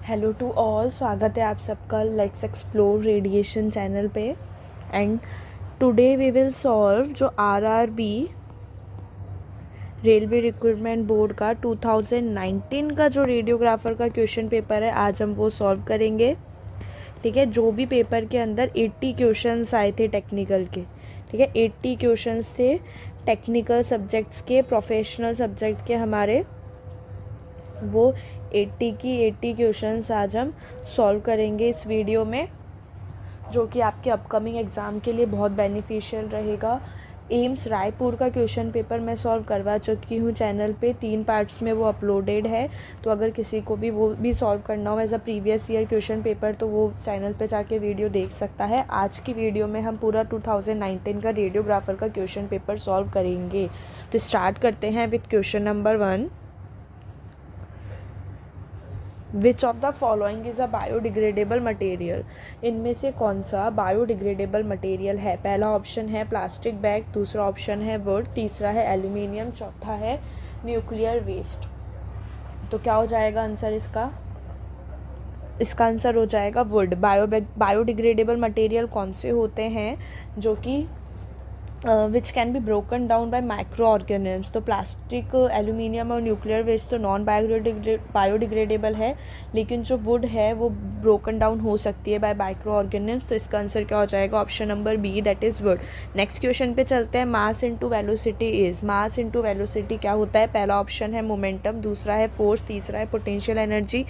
Hello to all, स्वागत है आप सबका लेट्स एक्सप्लोर रेडिएशन चैनल पे। And today we will solve जो आरआरबी रेलवे रिक्रूटमेंट बोर्ड का 2019 का जो रेडियोग्राफर का क्वेश्चन पेपर है, आज हम वो सॉल्व करेंगे। ठीक है, जो भी पेपर के अंदर 80 क्वेश्चंस आए थे टेक्निकल के। ठीक है, 80 क्वेश्चंस थे टेक्निकल सब्जेक्ट्स के, प्रोफेशनल सब्जेक्ट के हमारे। वो 80 क्वेश्चंस आज हम सॉल्व करेंगे इस वीडियो में, जो कि आपके अपकमिंग एग्ज़ाम के लिए बहुत बेनिफिशियल रहेगा। एम्स रायपुर का क्वेश्चन पेपर मैं सॉल्व करवा चुकी हूँ चैनल पे, 3 पार्ट्स में वो अपलोडेड है। तो अगर किसी को भी वो भी सॉल्व करना हो as a previous year question paper, तो वो चैनल पे जाके वीडियो देख सकता है। आज की वीडियो में हम पूरा 2019 का रेडियोग्राफर का क्वेश्चन पेपर सॉल्व करेंगे। तो स्टार्ट करते हैं with question number 1। Which of the following is a biodegradable material? इनमें से कौन सा बायोडिग्रेडेबल मटेरियल है? पहला ऑप्शन है प्लास्टिक बैग, दूसरा ऑप्शन है वुड, तीसरा है एल्यूमिनियम, चौथा है न्यूक्लियर वेस्ट। तो क्या हो जाएगा आंसर इसका? इसका आंसर हो जाएगा वुड। बायोडिग्रेडेबल मटेरियल कौन से होते हैं जो कि which can be broken down by micro organisms? तो प्लास्टिक, एल्यूमिनियम और न्यूक्लियर वेस्ट तो नॉन बायोडिग्रेडेबल है, लेकिन जो वुड है वो ब्रोकन डाउन हो सकती है बाय माइक्रो ऑर्गेनिज्म्स। तो इसका आंसर क्या हो जाएगा? Option number B, that is wood. Next question पे चलते हैं। Mass into velocity is? Mass into velocity क्या होता है? पहला ऑप्शन है मोमेंटम, दूसरा है फोर्स, तीसरा है पोटेंशियल एनर्जी,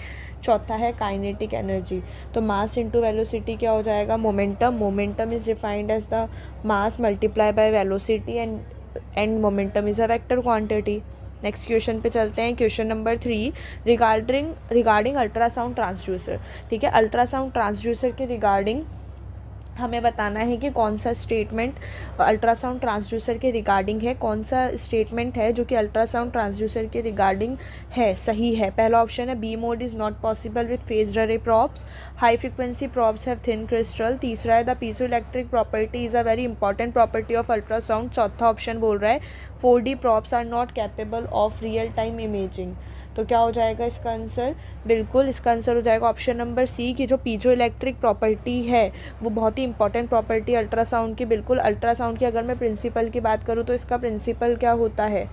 चौथा है काइनेटिक एनर्जी। तो मास इनटू वेलोसिटी क्या हो जाएगा? Momentum. Momentum is defined as the mass multiply by velocity and momentum is a vector quantity. Next question पे चलते हैं। Question number 3, regarding ultrasound transducer. ठीक है, अल्ट्रासाउंड ट्रांसड्यूसर के रिगार्डिंग हमें बताना है कि कौन सा स्टेटमेंट अल्ट्रासाउंड ट्रांसड्यूसर के रिगार्डिंग है, कौन सा स्टेटमेंट है जो कि अल्ट्रासाउंड ट्रांसड्यूसर के रिगार्डिंग है, सही है। पहला ऑप्शन है B mode is not possible with phased array props, high frequency props have thin crystal, तीसरा है the piezoelectric property is a very important property of ultrasound, चौथा ऑप्शन बोल रहा है 4D props are not capable of real time imaging. तो क्या हो जाएगा इसका आंसर? बिल्कुल इसका आंसर हो जाएगा ऑप्शन नंबर सी, की जो पीजो इलेक्ट्रिक प्रॉपर्टी है वो बहुत ही इंपॉर्टेंट प्रॉपर्टी अल्ट्रासाउंड की। बिल्कुल, अल्ट्रासाउंड की अगर मैं प्रिंसिपल की बात करूँ तो इसका प्रिंसिपल क्या होता है?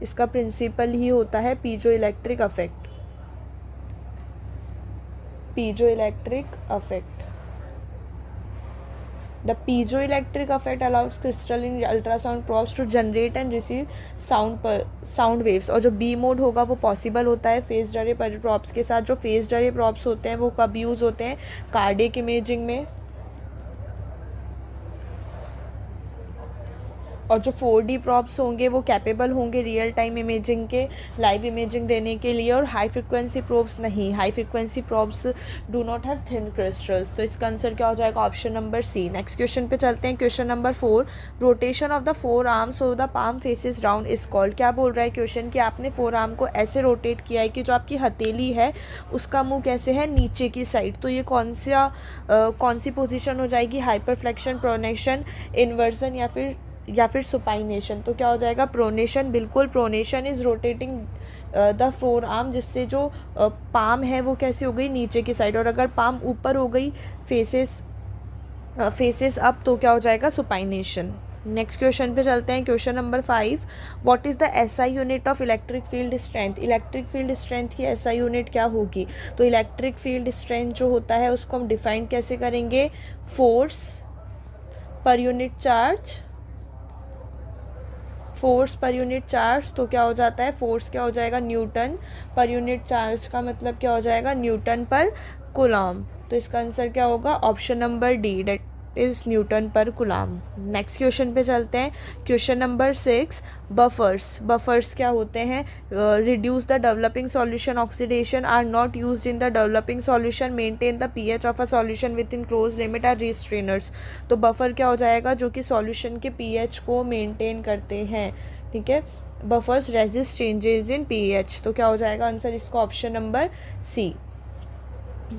इसका प्रिंसिपल ही होता है piezo electric affect. Piezo electric affect. The piezoelectric effect allows crystalline ultrasound probes to generate and receive sound waves। और जो बी मोड होगा वो पॉसिबल होता है फेज्ड अरे प्रॉप्स के साथ। जो फेज्ड अरे प्रॉप्स होते हैं वो कब यूज़ होते हैं? कार्डियक इमेजिंग में। और जो 4D प्रॉप्स होंगे वो कैपेबल होंगे रियल टाइम इमेजिंग के, लाइव इमेजिंग देने के लिए। और हाई फ्रिक्वेंसी प्रोब्स नहीं, high frequency probes do not have thin crystals. तो इसका आंसर क्या हो जाएगा? Option number C. Next question पे चलते हैं। Question number 4, rotation of the forearm so the palm faces down is called? क्या बोल रहा है क्वेश्चन कि आपने फोर आर्म को ऐसे रोटेट किया है कि जो आपकी हथेली है उसका मुंह कैसे है? नीचे की साइड। तो ये कौन सी पोजिशन हो जाएगी? हाइपरफ्लेक्शन, प्रोनेशन, इन्वर्जन या फिर सुपाइनेशन। तो क्या हो जाएगा? प्रोनेशन। बिल्कुल, pronation is rotating the four arm, जिससे जो पाम है वो कैसी हो गई? नीचे की साइड। और अगर पाम ऊपर हो गई, फेसेस अप, तो क्या हो जाएगा? सुपाइनेशन। नेक्स्ट क्वेश्चन पे चलते हैं। Question number 5, what is the SI unit of electric field strength? Electric field strength की एसआई यूनिट क्या होगी? तो इलेक्ट्रिक फील्ड स्ट्रेंथ जो होता है उसको हम डिफाइन कैसे करेंगे? Force per unit charge. Force per unit charge. तो क्या हो जाता है? फोर्स क्या हो जाएगा? न्यूटन पर यूनिट चार्ज का मतलब क्या हो जाएगा? न्यूटन पर कूलॉम। तो इसका आंसर क्या होगा? Option number D, that is Newton पर कूलॉम। नेक्स्ट क्वेश्चन पे चलते हैं। क्वेश्चन नंबर 6, बफर्स क्या होते हैं? Reduce the developing solution oxidation, are not used in the developing solution, maintain the pH of a solution within close limit, are restrainers. तो buffer क्या हो जाएगा? जो कि सॉल्यूशन के पीएच को मेंटेन करते हैं। ठीक है, buffers resist changes in pH. तो क्या हो जाएगा आंसर इसका? Option number C.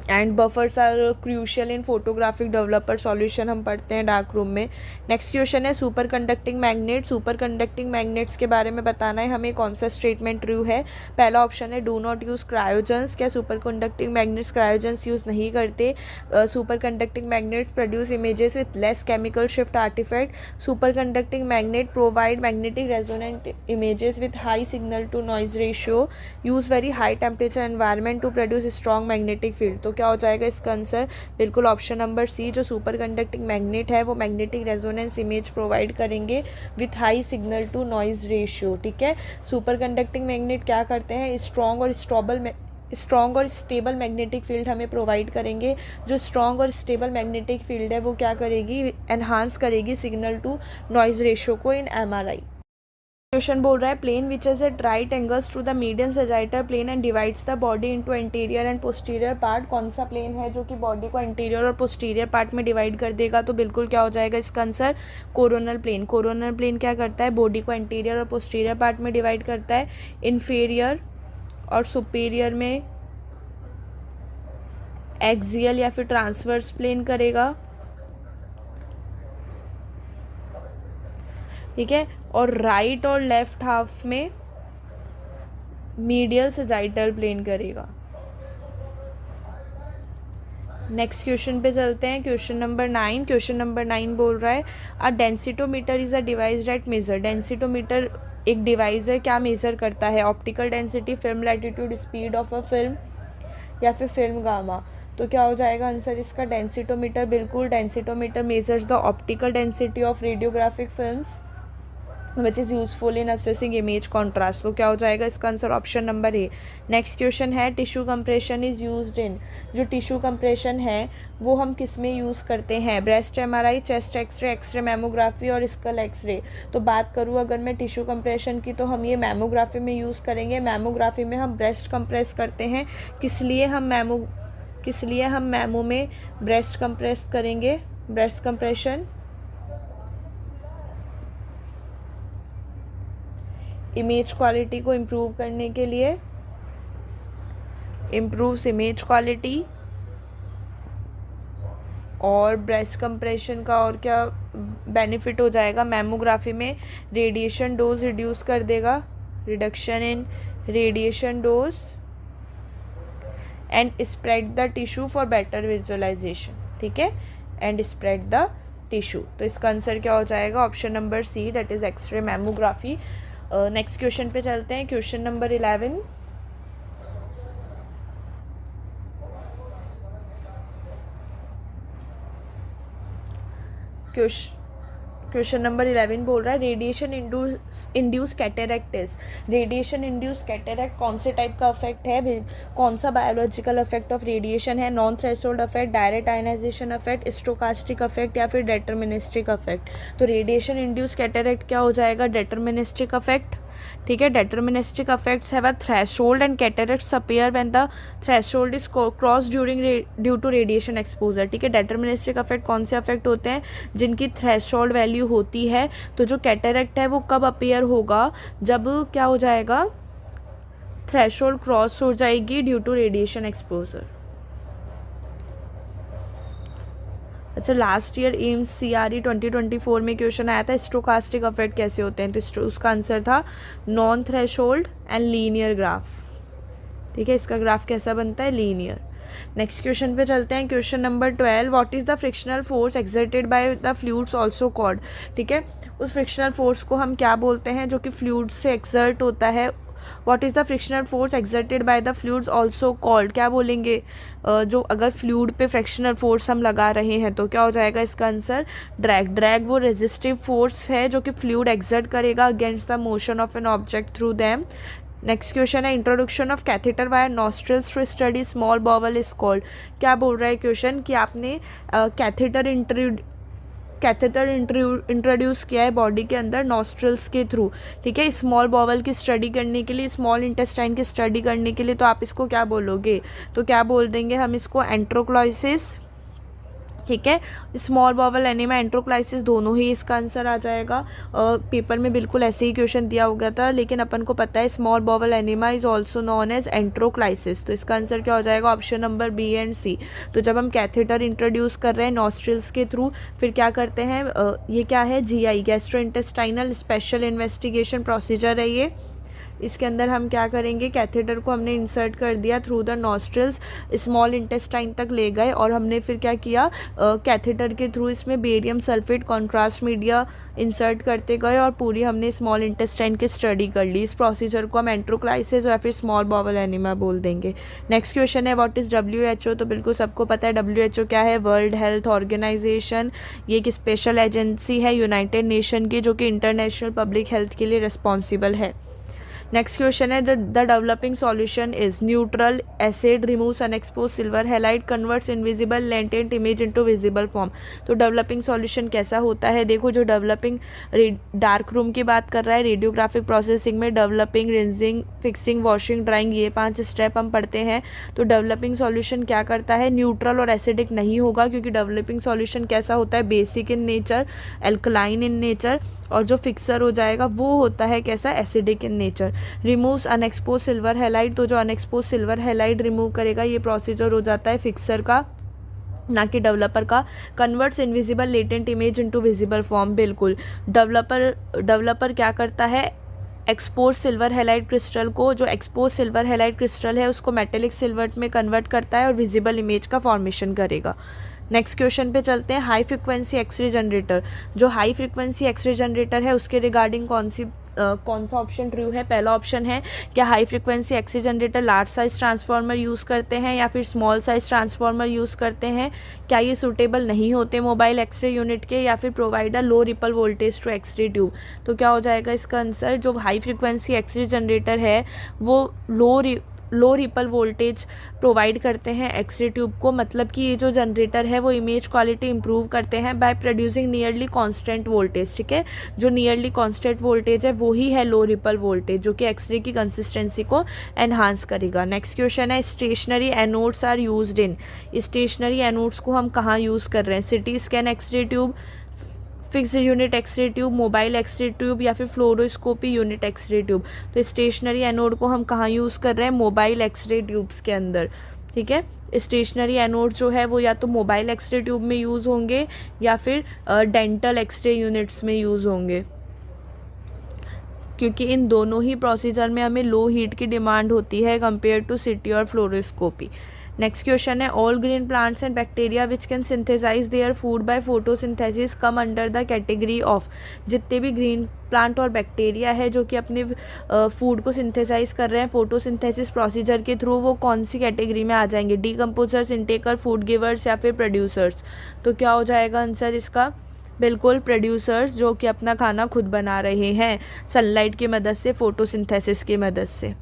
And buffers are crucial in photographic developer solution हम पढ़ते हैं डार्क रूम में। नेक्स्ट क्वेश्चन है superconducting magnet. Superconducting magnets के बारे में बताना है हमें, कौन सा स्टेटमेंट ट्रू है। पहला ऑप्शन है डू नॉट यूज़ क्रायोजन्स। क्या superconducting magnets cryogens use नहीं करते। Superconducting magnets produce images with less chemical shift artifact. Superconducting magnet provide magnetic resonant images with high signal to noise ratio. Use very high temperature environment to produce strong magnetic field. तो क्या हो जाएगा इसका answer, बिल्कुल option number सी। जो super conducting magnet है वो magnetic resonance image provide करेंगे with high signal to noise ratio. ठीक है, सुपर कंडक्टिंग मैग्नेट क्या करते हैं, स्ट्रॉन्ग और स्टेबल मैग्नेटिक फील्ड हमें प्रोवाइड करेंगे। जो स्ट्रॉन्ग और स्टेबल मैग्नेटिक फील्ड है वो क्या करेगी, एनहांस करेगी सिग्नल टू नॉइज रेशियो को इन एमआरआई। क्वेश्चन बोल रहा है plane which is at right angles to the median sagittal plane and divides the body into anterior and posterior part. कौन सा प्लेन है जो कि बॉडी को इंटीरियर और पोस्टीरियर पार्ट में डिवाइड कर देगा, तो बिल्कुल क्या हो जाएगा इसका answer, coronal plane. Coronal plane क्या करता है, बॉडी को इंटीरियर और पोस्टीरियर पार्ट में डिवाइड करता है। इन्फीरियर और सुपीरियर में एक्सियल या फिर ट्रांसवर्स प्लेन करेगा। ठीक है, और राइट और लेफ्ट हाफ में मीडियल सजाइटल प्लेन करेगा। नेक्स्ट क्वेश्चन पे चलते हैं, क्वेश्चन नंबर 9। क्वेश्चन नंबर 9 बोल रहा है a densitometer is a device that measure. Densitometer एक डिवाइस है, क्या मेजर करता है, optical density, film latitude, speed of a film या फिर फिल्म गामा। तो क्या हो जाएगा आंसर इसका, डेंसिटोमीटर। बिल्कुल, densitometer measures the optical density of radiographic films which is useful in assessing image contrast. तो क्या हो जाएगा इसका answer, option number A. Next question है tissue compression is used in. जो टिश्यू कंप्रेशन है वो हम किस में यूज़ करते हैं, breast MRI, chest X-ray, X-ray mammography और स्कल एक्सरे। तो बात करूँ अगर मैं टिश्यू कंप्रेशन की, तो हम ये मैमोग्राफी में यूज़ करेंगे। मैमोग्राफी में हम ब्रेस्ट कंप्रेस करते हैं। किस लिए हम मैमो में ब्रेस्ट कंप्रेस करेंगे, ब्रेस्ट कंप्रेशन इमेज क्वालिटी को इम्प्रूव करने के लिए, इम्प्रूव्स इमेज क्वालिटी। और ब्रेस्ट कंप्रेशन का और क्या बेनिफिट हो जाएगा, मैमोग्राफी में रेडिएशन डोज रिड्यूस कर देगा, reduction in radiation dose and spread the tissue for better visualisation. ठीक है, एंड स्प्रेड द टिश्यू। तो इसका आंसर क्या हो जाएगा, option number C, that is X-ray mammography. Next question पे चलते हैं, क्वेश्चन नंबर 11। क्वेश्चन नंबर 11 बोल रहा है radiation induce cataracts. Radiation induce cataract कौन से टाइप का अफेक्ट है, कौन सा बायोलॉजिकल अफेक्ट ऑफ रेडिएशन है, non threshold effect, direct ionization effect, stochastic effect या फिर डेटरमिनिस्टिक अफेक्ट। तो रेडिएशन इंड्यूस कैटेरेक्ट क्या हो जाएगा, डेटरमिनिस्टिक अफेक्ट। ठीक है, deterministic effects have a threshold and cataracts appear when the threshold is cross due to radiation exposure. ठीक है, डेटरमिनिस्टिक अफेक्ट कौन से अफेक्ट होते हैं, जिनकी थ्रेशोल्ड वैल्यू होती है। तो जो कैटेरेक्ट है वो कब अपीयर होगा, जब क्या हो जाएगा, थ्रेशोल्ड क्रॉस हो जाएगी ड्यू टू रेडिएशन एक्सपोजर। अच्छा, लास्ट ईयर एम्स CRE 2024 में क्वेश्चन आया था स्टोकास्टिक अफेक्ट कैसे होते हैं, तो उसका आंसर था non threshold and linear graph. ठीक है, इसका ग्राफ कैसा बनता है, लीनियर। नेक्स्ट क्वेश्चन पे चलते हैं, question number 12। What is the frictional force exerted by the fluids also called. ठीक है, उस फ्रिक्शनल फोर्स को हम क्या बोलते हैं जो कि फ्लूइड से एक्सर्ट होता है। What is the frictional force exerted by the fluids also called, क्या बोलेंगे, जो अगर फ्लूइड पे फ्रिक्शनल फोर्स हम लगा रहे हैं तो क्या हो जाएगा इसका आंसर, ड्रैग। ड्रैग वो रेजिस्टिव फोर्स है जो कि फ्लूइड एक्सर्ट करेगा against the motion of an object through them. Next question है introduction of catheter via nostrils to study small bowel is called. क्या बोल रहा है क्वेश्चन कि आपने कैथेटर इंट्रोड्यूस किया है बॉडी के अंदर नॉस्ट्रल्स के थ्रू। ठीक है, स्मॉल बॉवल की स्टडी करने के लिए, स्मॉल इंटेस्टाइन की स्टडी करने के लिए, तो आप इसको क्या बोलोगे, तो क्या बोल देंगे हम इसको एंट्रोक्लाइसिस ठीक है। स्मॉल बॉवल एनीमा एंट्रोक्लाइसिस दोनों ही इसका आंसर आ जाएगा। पेपर में बिल्कुल ऐसे ही क्वेश्चन दिया हो गया था, लेकिन अपन को पता है small bowel enema is also known as enteroclysis, तो इसका आंसर क्या हो जाएगा, option number B and C. तो जब हम कैथेटर इंट्रोड्यूस कर रहे हैं नॉस्ट्रिल्स के थ्रू, फिर क्या करते हैं, ये क्या है, GI gastro intestinal special investigation procedure है ये। इसके अंदर हम क्या करेंगे, कैथेटर को हमने इंसर्ट कर दिया through the nostrils, small intestine तक ले गए और हमने फिर क्या किया, कैथेटर के थ्रू इसमें barium sulphate contrast media insert करते गए और पूरी हमने स्मॉल इंटेस्टाइन की स्टडी कर ली। इस प्रोसीजर को हम एंट्रोक्लाइसिस या फिर स्मॉल बॉवल एनीमा बोल देंगे। नेक्स्ट क्वेश्चन है व्हाट इज़ WHO। तो बिल्कुल सबको पता है WHO क्या है, वर्ल्ड हेल्थ ऑर्गेनाइजेशन। ये एक स्पेशल एजेंसी है यूनाइटेड नेशन की जो कि इंटरनेशनल पब्लिक हेल्थ के लिए रिस्पॉन्सिबल है। नेक्स्ट क्वेश्चन है the developing solution is neutral acid removes unexposed silver halide converts invisible latent image into visible form. तो डेवलपिंग सॉल्यूशन कैसा होता है, देखो जो डेवलपिंग डार्क रूम की बात कर रहा है, रेडियोग्राफिक प्रोसेसिंग में developing, rinsing, fixing, washing, drawing, ये 5 स्टेप हम पढ़ते हैं। तो डेवलपिंग सॉल्यूशन क्या करता है, न्यूट्रल और एसिडिक नहीं होगा, क्योंकि डेवलपिंग सॉल्यूशन कैसा होता है, basic in nature, alkaline in nature, और जो फिक्सर हो जाएगा वो होता है कैसा, acidic in nature. Removes unexposed silver halide, तो जो अनएक्सपोज सिल्वर हैलाइड रिमूव करेगा ये प्रोसीजर हो जाता है फिक्सर का, ना कि डेवलपर का। Converts invisible latent image into visible form, बिल्कुल डेवलपर क्या करता है, एक्सपोज सिल्वर हैलाइड क्रिस्टल को, जो एक्सपोज सिल्वर हैलाइड क्रिस्टल है उसको मेटेलिक सिल्वर में कन्वर्ट करता है और विजिबल इमेज का फॉर्मेशन करेगा। नेक्स्ट क्वेश्चन पे चलते हैं, हाई फ्रिक्वेंसी एक्सरे जनरेटर। जो हाई फ्रिक्वेंसी एक्सरे जनरेटर है उसके रिगार्डिंग कौन सा ऑप्शन ट्रू है, पहला ऑप्शन है क्या high frequency X-ray generator large size transformer use करते हैं या फिर स्मॉल साइज ट्रांसफार्मर यूज़ करते हैं, क्या ये सूटेबल नहीं होते मोबाइल एक्सरे यूनिट के, या फिर provider low ripple voltage to X-ray tube. तो क्या हो जाएगा इसका आंसर, जो हाई फ्रिक्वेंसी एक्सरे जनरेटर है वो लो रिपल वोल्टेज प्रोवाइड करते हैं एक्सरे ट्यूब को, मतलब कि ये जो जनरेटर है वो इमेज क्वालिटी इंप्रूव करते हैं by producing nearly constant voltage. ठीक है, जो नियरली कांस्टेंट वोल्टेज है वो ही है लो रिपल वोल्टेज, जो कि एक्सरे की कंसिस्टेंसी को एनहांस करेगा। नेक्स्ट क्वेश्चन है, stationary anodes are used in. Stationary anodes को हम कहाँ यूज़ कर रहे हैं, CT scan X-ray tube, fix unit X-ray tube, mobile X-ray tube, या फिर फ्लोरोस्कोपी यूनिट एक्सरे ट्यूब। तो स्टेशनरी एनोड को हम कहाँ यूज़ कर रहे हैं, मोबाइल एक्सरे ट्यूब्स के अंदर। ठीक है, स्टेशनरी एनोड जो है वो या तो मोबाइल एक्सरे ट्यूब में यूज़ होंगे या फिर डेंटल एक्सरे यूनिट्स में यूज़ होंगे, क्योंकि इन दोनों ही प्रोसीजर में हमें लो हीट की डिमांड होती है कंपेयर टू सिटी और फ्लोरोस्कोपी। नेक्स्ट क्वेश्चन है, all green plants and bacteria which can synthesise their food by photosynthesis come under the category of. जितने भी ग्रीन प्लांट और बैक्टीरिया है जो कि अपने फूड को सिंथेसाइज कर रहे हैं फोटोसिंथेसिस प्रोसीजर के थ्रू, वो कौन सी कैटेगरी में आ जाएंगे, डीकम्पोजर्स, इंटेकर, फूड गिवर्स, या फिर प्रोड्यूसर्स। तो क्या हो जाएगा आंसर इसका, बिल्कुल प्रोड्यूसर्स, जो कि अपना खाना खुद बना रहे हैं सनलाइट की मदद से, फोटोसिंथेसिस की मदद से।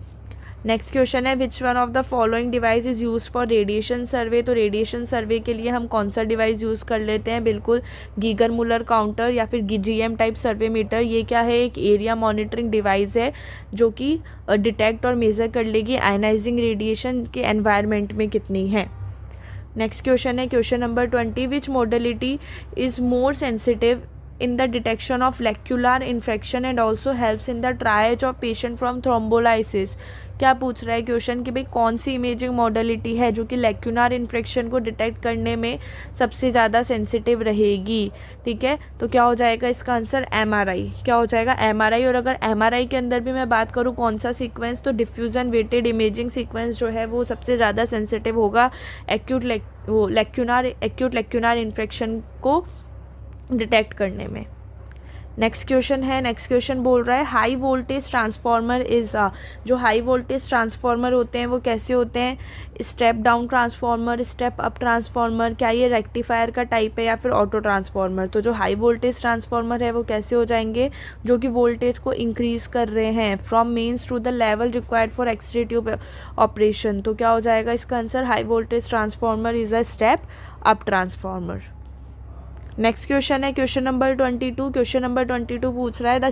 नेक्स्ट क्वेश्चन है, which one of the following device is use for radiation survey. तो रेडिएशन सर्वे के लिए हम कौन सा डिवाइस यूज़ कर लेते हैं, बिल्कुल गीगर मुलर काउंटर या फिर GM टाइप सर्वे मीटर। ये क्या है, एक एरिया मॉनिटरिंग डिवाइस है जो कि डिटेक्ट और मेज़र कर लेगी आयनाइजिंग रेडिएशन के एनवायरनमेंट में कितनी है। नेक्स्ट क्वेश्चन है, question number 20, which modality is more sensitive in the detection of lecular infection and also helps in the triage of patient from thrombolysis। क्या पूछ रहा है क्वेश्चन कि भाई कौन सी इमेजिंग मॉडलिटी है जो कि लेक्यूलर इन्फेक्शन को डिटेक्ट करने में सबसे ज़्यादा सेंसिटिव रहेगी। ठीक है, तो क्या हो जाएगा इसका आंसर, MRI। क्या हो जाएगा, MRI। और अगर MRI के अंदर भी मैं बात करूँ कौन सा सीक्वेंस, तो डिफ्यूजन वेटेड इमेजिंग सीक्वेंस जो है वो सबसे ज़्यादा सेंसिटिव होगा एक्यूट लेक्यूलर इन्फेक्शन को डिटेक्ट करने में। नेक्स्ट क्वेश्चन है, नेक्स्ट क्वेश्चन बोल रहा है, हाई वोल्टेज ट्रांसफार्मर इज़ जो हाई वोल्टेज ट्रांसफार्मर होते हैं वो कैसे होते हैं, step down transformer, step up transformer, क्या ये रेक्टिफायर का टाइप है या फिर ऑटो ट्रांसफार्मर। तो जो हाई वोल्टेज ट्रांसफार्मर है वो कैसे हो जाएंगे, जो कि वोल्टेज को इंक्रीज़ कर रहे हैं from mains to the level required for X-ray tube operation. तो क्या हो जाएगा इसका answer, high voltage transformer is a step up transformer. Next question है, क्वेश्चन नंबर 22। क्वेश्चन नंबर 22 पूछ रहा है, the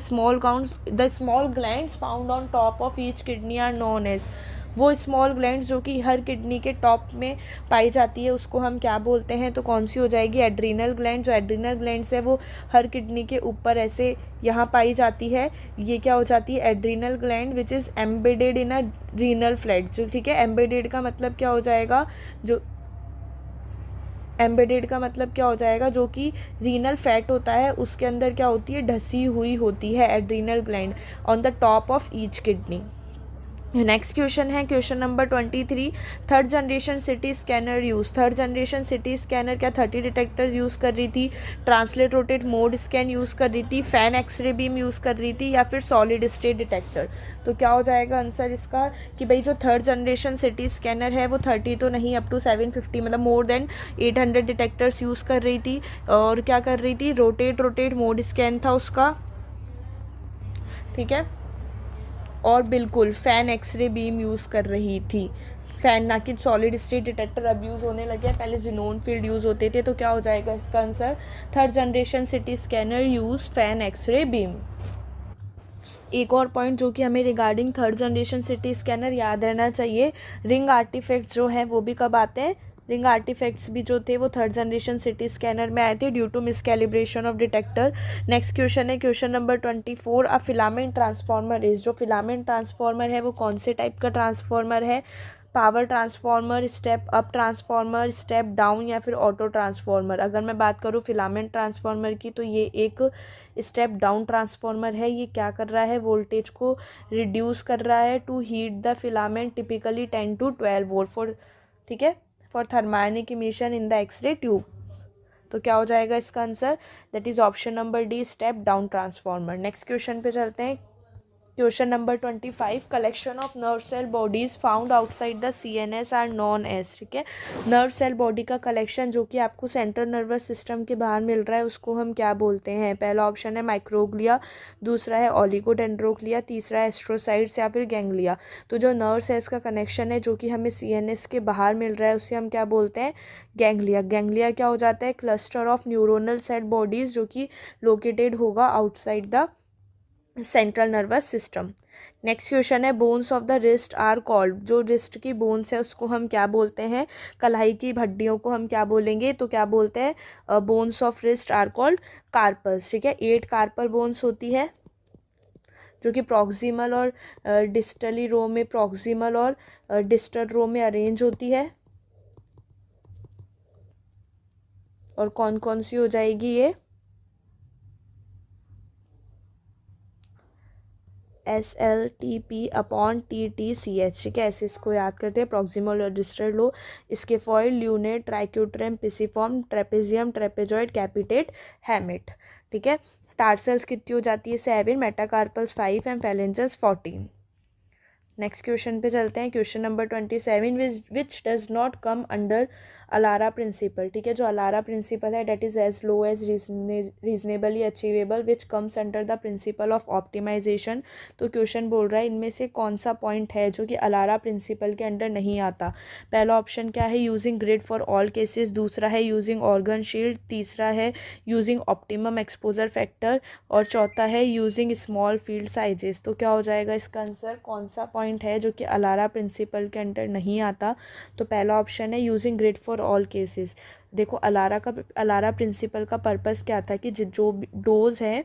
small glands found on top of each kidney are known as. वो स्मॉल ग्लैंड्स जो कि हर किडनी के टॉप में पाई जाती है उसको हम क्या बोलते हैं, तो कौन सी हो जाएगी, एड्रीनल ग्लैंड। जो एड्रीनल ग्लैंड्स है वो हर किडनी के ऊपर ऐसे यहाँ पाई जाती है, ये क्या हो जाती है, adrenal gland which is embedded in a renal flat. जो ठीक है, एम्बेडेड का मतलब क्या हो जाएगा, जो एम्बेडेड का मतलब क्या हो जाएगा, जो कि रीनल फैट होता है उसके अंदर क्या होती है, ढसी हुई होती है adrenal gland on the top of each kidney. Next question है question number 23, third generation CT scanner use. Third generation CT scanner क्या 30 डिटेक्टर यूज़ कर रही थी, translate rotate mode scan use कर रही थी, फैन एक्सरे बीम यूज़ कर रही थी, या फिर सॉलिड स्टेट डिटेक्टर। तो क्या हो जाएगा आंसर इसका कि भाई जो थर्ड जनरेशन सिटी स्कैनर है वो 30 तो नहीं, अप टू 750 मतलब मोर देन 800 डिटेक्टर्स यूज़ कर रही थी। और क्या कर रही थी, रोटेट मोड स्कैन था उसका, ठीक है, और बिल्कुल फैन एक्सरे बीम यूज़ कर रही थी, फैन ना कि सॉलिड स्टेट डिटेक्टर अब यूज़ होने लगे हैं, पहले जिनोन फील्ड यूज़ होते थे। तो क्या हो जाएगा इसका answer, third generation CT scanner use fan X-ray beam. एक और पॉइंट जो कि हमें regarding third generation CT scanner याद रहना चाहिए, रिंग आर्टिफैक्ट्स जो हैं वो भी कब आते हैं, रिंग आर्टिफैक्ट्स भी जो थे वो थर्ड जनरेशन सिटी स्कैनर में आए थे due to miscalibration of detector. Next question है question number 24, a filament transformer is. जो फिलामेंट ट्रांसफार्मर है वो कौन से टाइप का ट्रांसफार्मर है, power transformer, step up transformer, step down, या फिर ऑटो ट्रांसफार्मर। अगर मैं बात करूँ फिलामेंट ट्रांसफार्मर की तो ये एक स्टेप डाउन ट्रांसफार्मर है। ये क्या कर रहा है, वोल्टेज को रिड्यूस कर रहा है to heat the filament typically 10 to 12 volt for, ठीक है, for thermionic emission in the X ray tube. तो क्या हो जाएगा इसका answer, that is option number D, step down transformer. Next question पे चलते हैं question number 25, collection of nerve cell bodies found outside the CNS are known as. ठीक है, नर्व सेल बॉडी का कलेक्शन जो कि आपको सेंट्रल नर्वस सिस्टम के बाहर मिल रहा है उसको हम क्या बोलते हैं। पहला ऑप्शन है माइक्रोग्लिया, दूसरा है ऑलिगोडेंड्रोग्लिया, तीसरा है एस्ट्रोसाइट्स या फिर गैंग्लिया। तो जो नर्व सेल्स का कनेक्शन है जो कि हमें CNS के बाहर मिल रहा है उसे हम क्या बोलते हैं, गैंग्लिया। गैंग्लिया क्या हो जाता है, cluster of neuronal cell bodies जो कि लोकेटेड होगा outside the central nervous system. Next question है bones of the wrist are called. जो रिस्ट की बोन्स है उसको हम क्या बोलते हैं, कलाई की हड्डियों को हम क्या बोलेंगे, तो क्या बोलते हैं, bones of wrist are called carpals. ठीक है, 8 कार्पल बोन्स होती है जो कि प्रॉक्सिमल और डिस्टली रो में, प्रॉक्सिमल और डिस्टल रो में अरेंज होती है। और कौन कौन सी हो जाएगी ये, SLTP/TTCH। ठीक है, ऐसे इसको याद करते हैं, प्रॉक्सिमल और distal row, scaphoid, lunate, triquetrum, pisiform, trapezium, trapezoid, capitate, hamate. ठीक है, टार्सल्स कितनी हो जाती है, 7, metacarpals 5 and phalanges 14। Next question पे चलते हैं question number 27, which does not come under ALARA principle. ठीक है, जो अलारा प्रिंसिपल है that is as low as reasonably achievable which comes under the principle of optimisation. तो क्वेश्चन बोल रहा है इनमें से कौन सा पॉइंट है जो कि अलारा प्रिंसिपल के अंडर नहीं आता। पहला ऑप्शन क्या है, using grid for all cases, दूसरा है यूजिंग ऑर्गन शील्ड, तीसरा है यूजिंग ऑप्टिमम एक्सपोजर फैक्टर, और चौथा है यूजिंग स्मॉल फील्ड साइजेस। तो क्या हो जाएगा इसका आंसर, कौन सा पॉइंट है जो कि अलारा प्रिंसिपल के अंडर नहीं आता। तो पहला ऑप्शन है using grid for all cases. देखो अलारा प्रिंसिपल का पर्पस क्या था कि जो डोज है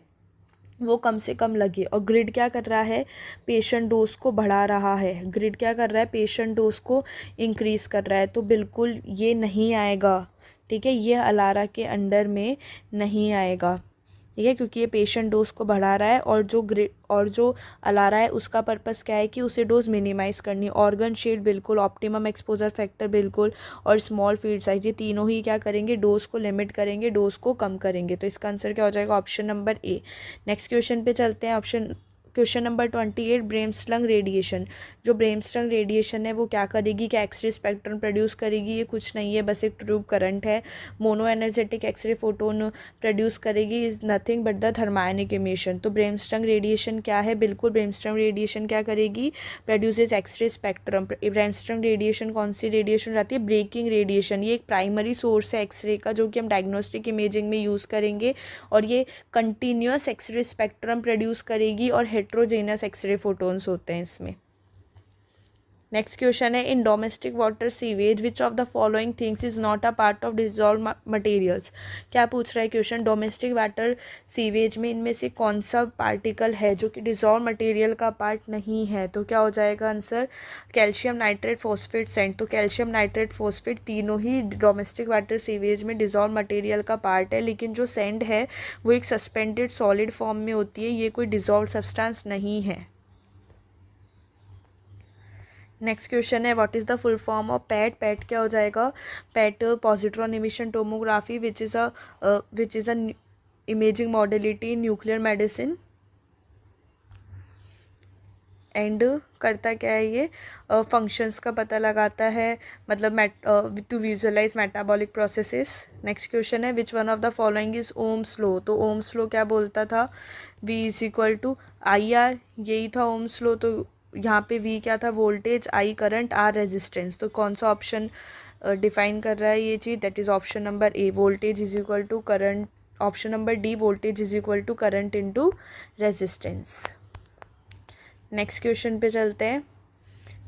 वो कम से कम लगे, और ग्रिड क्या कर रहा है, पेशेंट डोज को बढ़ा रहा है। ग्रिड क्या कर रहा है, पेशेंट डोज को इंक्रीज़ कर रहा है। तो बिल्कुल ये नहीं आएगा, ठीक है, ये अलारा के अंडर में नहीं आएगा। ठीक है, क्योंकि ये पेशेंट डोज को बढ़ा रहा है, और जो अलारा है उसका पर्पस क्या है कि उसे डोज मिनिमाइज़ करनी। ऑर्गन शील्ड बिल्कुल, ऑप्टिमम एक्सपोजर फैक्टर बिल्कुल, और स्मॉल फील्ड साइज, ये तीनों ही क्या करेंगे, डोज को लिमिट करेंगे, डोज को कम करेंगे। तो इसका आंसर क्या हो जाएगा, option number A. Next question पे चलते हैं, क्वेश्चन नंबर 28, ब्रेनस्टर्म रेडिएशन। जो ब्रेनस्टर्म रेडिएशन है वो क्या करेगी, क्या एक्सरे स्पेक्ट्रम प्रोड्यूस करेगी, ये कुछ नहीं है, बस एक ट्यूब करंट है। Monoenergetic X ray photon produce करेगी, is nothing but the thermionic emission. तो ब्रेनस्टर्म रेडिएशन क्या है, बिल्कुल ब्रेनस्टर्म रेडिएशन क्या करेगी, प्रोड्यूसेस एक्सरे स्पेक्ट्रम। ब्रेनस्टर्म रेडिएशन कौन सी रेडिएशन रहती है, ब्रेकिंग रेडिएशन। ये एक प्राइमरी सोर्स है एक्सरे का जो कि हम डायग्नोस्टिक इमेजिंग में यूज़ करेंगे, और ये कंटिन्यूस एक्सरे स्पेक्ट्रम प्रोड्यूस करेगी, और हेट्रोजेनस एक्सरे फोटोन्स होते हैं इसमें। नेक्स्ट क्वेश्चन है in domestic water sewage which of the following things is not a part of dissolve materials. क्या पूछ रहा है क्वेश्चन, डोमेस्टिक वाटर सीवेज में इनमें से कौन सा पार्टिकल है जो कि डिजॉल्व मटेरियल का पार्ट नहीं है। तो क्या हो जाएगा answer, calcium nitrate, phosphate, cent. तो कैल्शियम नाइट्रेट, फॉस्फेट तीनों ही डोमेस्टिक वाटर सीवेज में डिजॉल्व मटेरियल का पार्ट है, लेकिन जो सेंट है वो एक सस्पेंडेड सॉलिड फॉर्म में होती है, ये कोई डिजॉल्व सब्सटेंस नहीं है। नेक्स्ट क्वेश्चन है what is the full form of PAT. PAT क्या हो जाएगा, PAT positron emission tomography which is a imaging modality nuclear medicine. And करता क्या है ये, फंक्शंस का पता लगाता है, मतलब to visualise metabolic processes. Next question है which one of the following is Ohm's law. तो ओम्स लॉ क्या बोलता था, V is equal to IR, यही था ओम्स लॉ। तो यहाँ पे V क्या था, voltage, I current, R resistance. तो कौन सा ऑप्शन डिफाइन कर रहा है ये चीज़, that is option number A, voltage is equal to current. Option number D, voltage is equal to current into resistance. Next question पे चलते हैं,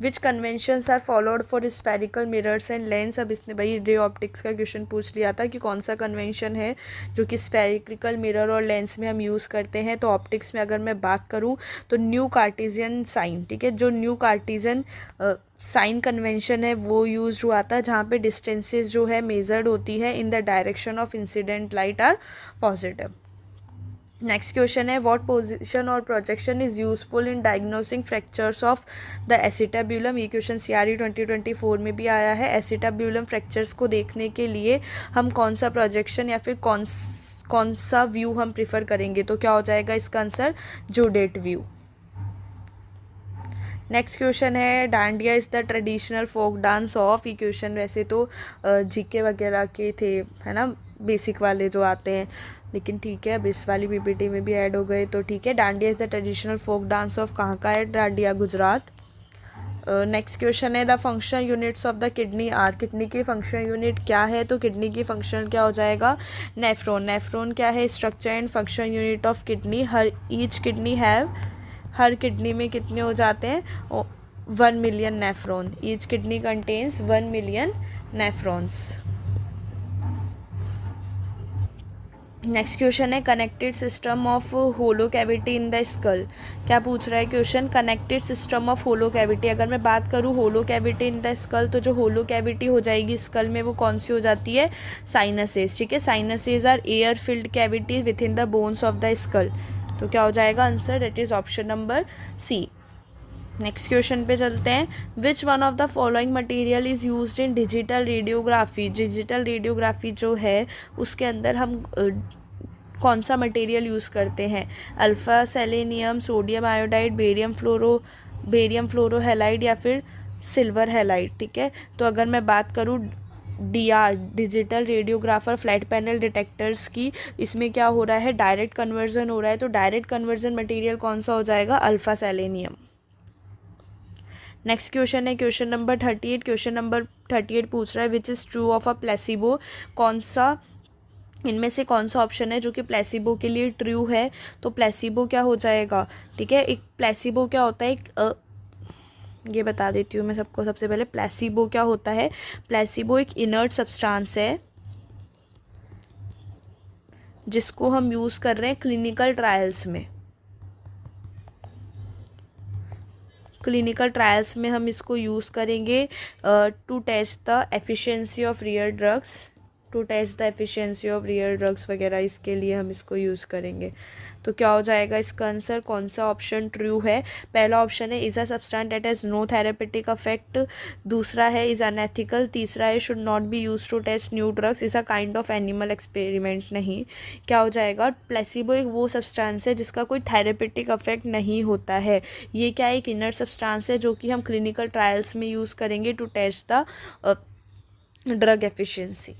which conventions are followed for spherical mirrors and lens. अब इसने भाई ray optics का question पूछ लिया था कि कौन सा कन्वेंशन है जो कि स्फेरिकल मिरर और लेंस में हम यूज़ करते हैं। तो ऑप्टिक्स में अगर मैं बात करूं तो न्यू कार्टेशियन साइन, ठीक है, जो न्यू कार्टेशियन साइन कन्वेंशन है वो यूज हुआ था, जहाँ पे डिस्टेंसेस जो है मेजर्ड होती है in the direction of incident light are positive. Next question है व्हाट पोजीशन और projection is useful in diagnosing fractures of the acetabulum. ये क्वेश्चन CRE 2024 में भी आया है। एसिटाब्यूलम फ्रैक्चर्स को देखने के लिए हम कौन सा प्रोजेक्शन या फिर कौन सा व्यू हम प्रिफर करेंगे। तो क्या हो जाएगा इसका answer, Judet view. Next question है Dandiya is the traditional folk dance of. ये क्वेश्चन वैसे तो GK वगैरह के थे, है ना, बेसिक वाले जो आते हैं, लेकिन ठीक है अब इस वाली PPT में भी ऐड हो गए तो ठीक है। Dandiya is the traditional folk dance of, कहाँ का है, डांडिया गुजरात। नेक्स्ट क्वेश्चन है the function units of the kidney are. Kidney की फंक्शन यूनिट क्या है, तो किडनी की फंक्शन क्या हो जाएगा, नेफ्रॉन। नेफ्रॉन क्या है, structure and function unit of kidney. हर किडनी में कितने हो जाते हैं, 1 million nephron. Each kidney contains 1 million nephrons. Next question है connected system of hollow cavity in the skull. क्या पूछ रहा है question, connected system of hollow cavity. अगर मैं बात करूँ hollow cavity in the skull, तो जो होलो कैविटी हो जाएगी स्कल में वो कौन सी हो जाती है, साइनसेस, ठीक है। Sinuses are air filled cavity within the bones of the skull. तो क्या हो जाएगा answer, that is option number C। Next question पे चलते हैं, which one of the following material is used in digital radiography. Digital radiography जो है उसके अंदर हम कौन सा मटेरियल यूज़ करते हैं, alpha selenium, sodium iodide, barium fluoro halide या फिर सिल्वर हैलाइड, ठीक है। तो अगर मैं बात करूँ DR digital radiographer flat panel detectors की, इसमें क्या हो रहा है, डायरेक्ट कन्वर्जन हो रहा है। तो डायरेक्ट कन्वर्जन मटेरियल कौन सा हो जाएगा, अल्फ़ा सेलेनियम। नेक्स्ट क्वेश्चन है क्वेश्चन नंबर 38। क्वेश्चन नंबर 38 पूछ रहा है which is true of a placebo. कौन सा इनमें से कौन सा ऑप्शन है जो कि प्लेसिबो के लिए ट्रू है। तो प्लेसिबो क्या हो जाएगा, ठीक है, एक प्लेसिबो क्या होता है, ये बता देती हूँ मैं सबको सबसे पहले। प्लेसिबो क्या होता है, प्लेसिबो एक इनर्ट सब्सटेंस है जिसको हम यूज़ कर रहे हैं क्लिनिकल ट्रायल्स में। क्लिनिकल ट्रायल्स में हम इसको यूज़ करेंगे to test the efficiency of real drugs, वगैरह, इसके लिए हम इसको यूज़ करेंगे। तो क्या हो जाएगा इसका आंसर, कौन सा ऑप्शन ट्रू है। पहला ऑप्शन है is a substance that has no therapeutic effect, दूसरा है इज़ अनएथिकल, तीसरा है should not be use to test new drugs, is a kind of animal experiment. नहीं, क्या हो जाएगा, प्लेसिबो एक वो सब्सटेंस है जिसका कोई थेरेपेटिक इफेक्ट नहीं होता है। ये क्या एक इनर सब्सटेंस है जो कि हम क्लिनिकल ट्रायल्स में यूज़ करेंगे to test the drug efficiency.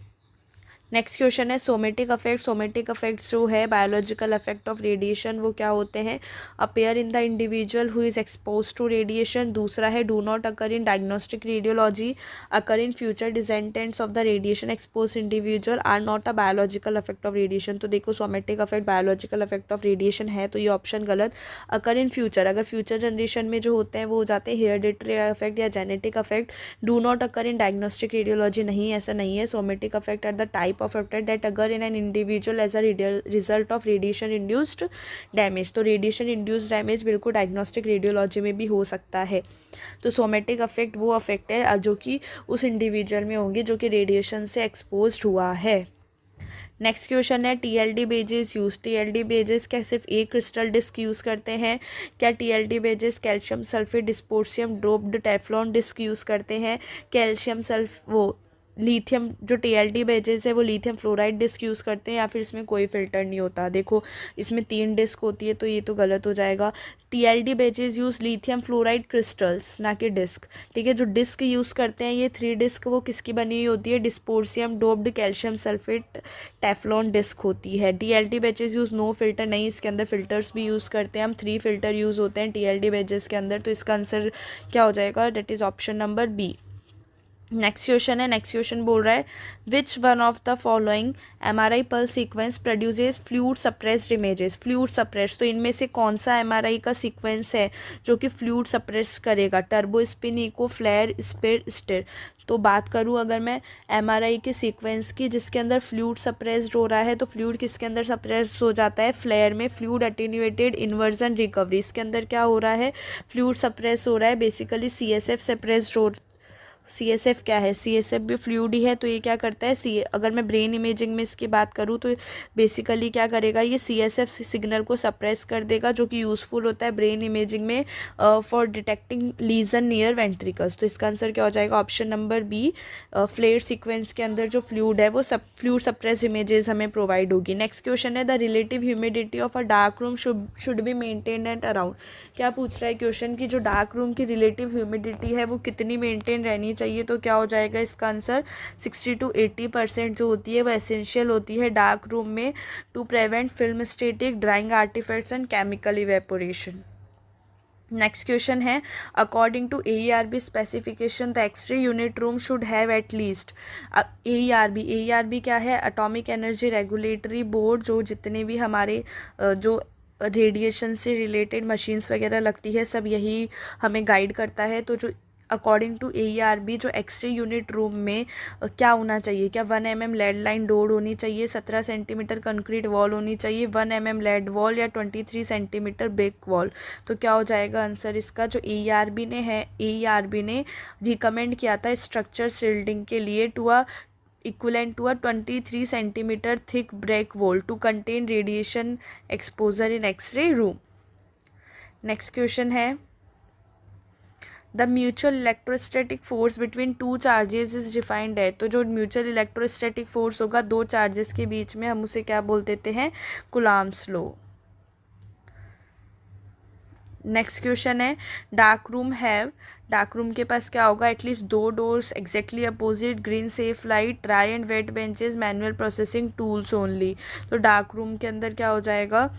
Next question है सोमेटिक अफेक्ट। सोमेटिक अफेक्ट्स जो है बायोलॉजिकल अफेक्ट ऑफ रेडिएशन, वो क्या होते हैं? Appear in the individual who is expose to radiation. दूसरा है do not occur in diagnostic radiology, occur in future descendants of the radiation expose individual, are not a biological effect of radiation. तो देखो somatic effect biological effect of radiation है, तो ये option गलत। Occur in future, अगर future generation में जो होते हैं वो हो जाते हैं हेरिडिटरी अफेक्ट या genetic effect. Do not occur in diagnostic radiology, नहीं, ऐसा नहीं है। Somatic affect our the type of effect that occur in an individual as a result of radiation induced damage। तो रेडिएशन इंड्यूस्ड डैमेज बिल्कुल diagnostic radiology में भी हो सकता है। तो सोमेटिक अफेक्ट वो अफेक्ट है जो कि उस इंडिविजुअल में होंगे जो कि रेडिएशन से एक्सपोज हुआ है। नेक्स्ट क्वेश्चन है TLD badges use. TLD badges क्या सिर्फ एक क्रिस्टल डिस्क यूज़ करते हैं? क्या TLD badges calcium sulphate dysprosium doped Teflon disc use करते हैं? कैल्शियम लिथियम जो टीएलडी बेजेस है वो लिथियम फ्लोराइड डिस्क यूज़ करते हैं, या फिर इसमें कोई फिल्टर नहीं होता? देखो इसमें 3 डिस्क होती है, तो ये तो गलत हो जाएगा। TLD badges use lithium fluoride crystals, ना कि डिस्क। ठीक है, जो डिस्क यूज़ करते हैं ये 3 डिस्क वो किसकी बनी हुई होती है? Dysprosium doped calcium sulphate Teflon disc होती है। TLD badges use no filter, नहीं, इसके अंदर फिल्टर्स भी यूज़ करते हैं हम। 3 फिल्टर यूज़ होते हैं टीएलडी बेजेस के अंदर, तो इसका आंसर क्या हो जाएगा? That is option number B. Next question है, नेक्स्ट क्वेश्चन बोल रहा है which one of the following MRI pulse sequence produces fluid suppressed images. Fluid suppressed, तो इनमें से कौन सा एमआरआई का सीक्वेंस है जो कि फ्लूइड सप्रेस करेगा? Turbo spin, echo, FLAIR, SPIR, STIR. तो बात करूँ अगर मैं एमआरआई के सीक्वेंस की जिसके अंदर फ्लूइड सप्रेस्ड हो रहा है, तो फ्लूइड किसके अंदर सप्रेस्ड हो जाता है? फ्लेयर में, फ्लूइड अटेन्यूएटेड इन्वर्जन रिकवरी। इसके अंदर क्या हो रहा है? फ्लूइड सप्रेस हो रहा है, बेसिकली सीएसएफ सप्रेस्ड हो। सीएसएफ क्या है? सीएसएफ भी फ्लूइड ही है, तो ये क्या करता है? अगर मैं ब्रेन इमेजिंग में इसकी बात करूँ तो बेसिकली क्या करेगा? ये सीएसएफ सिग्नल को सप्रेस कर देगा, जो कि यूज़फुल होता है ब्रेन इमेजिंग में for detecting lesion near ventricles. तो इसका आंसर क्या हो जाएगा? Option number B. FLAIR sequence के अंदर जो फ्लूइड है वो फ्लूइड सप्रेस इमेजेस हमें प्रोवाइड होगी। नेक्स्ट क्वेश्चन है the relative humidity of a dark room should be maintain at around. क्या पूछ रहा है क्वेश्चन की जो डार्क रूम की रिलेटिव ह्यूमिडिटी है वो कितनी मेंटेन रहनी चाहिए? तो क्या हो जाएगा इसका आंसर? 60 to 80% जो होती है वो एसेंशियल होती है डार्क रूम में to prevent film static drying artefacts and chemical evaporation. Next question है according to AERB specification the X ray unit room should have at least. AERB क्या है? एटॉमिक एनर्जी रेगुलेटरी बोर्ड, जो जितने भी हमारे जो रेडिएशन से रिलेटेड मशीन्स वगैरह लगती है सब यही हमें गाइड करता है। तो जो अकॉर्डिंग टू AERB जो एक्सरे यूनिट रूम में क्या होना चाहिए? क्या 1 mm लेड लाइन डोर होनी चाहिए, 17 सेंटीमीटर कंक्रीट वॉल होनी चाहिए, 1 mm लेड वॉल, या 23 सेंटीमीटर ब्रिक वॉल? तो क्या हो जाएगा आंसर इसका? जो AERB ने रिकमेंड किया था स्ट्रक्चर शिल्डिंग के लिए to a equivalent to a 23 centimeter thick brick wall to contain radiation exposure in X-ray room। Next question है the mutual electrostatic force between 2 charges is defined है। तो जो म्यूचुअल इलेक्ट्रोस्टैटिक फोर्स होगा 2 charges के बीच में, हम उसे क्या बोल देते हैं? Coulomb's law. नेक्स्ट क्वेश्चन है डार्क रूम के पास क्या होगा? At least 2 doors exactly opposite, green safe light, dry and wet benches, manual processing tools only. तो डार्क रूम के अंदर क्या हो जाएगा?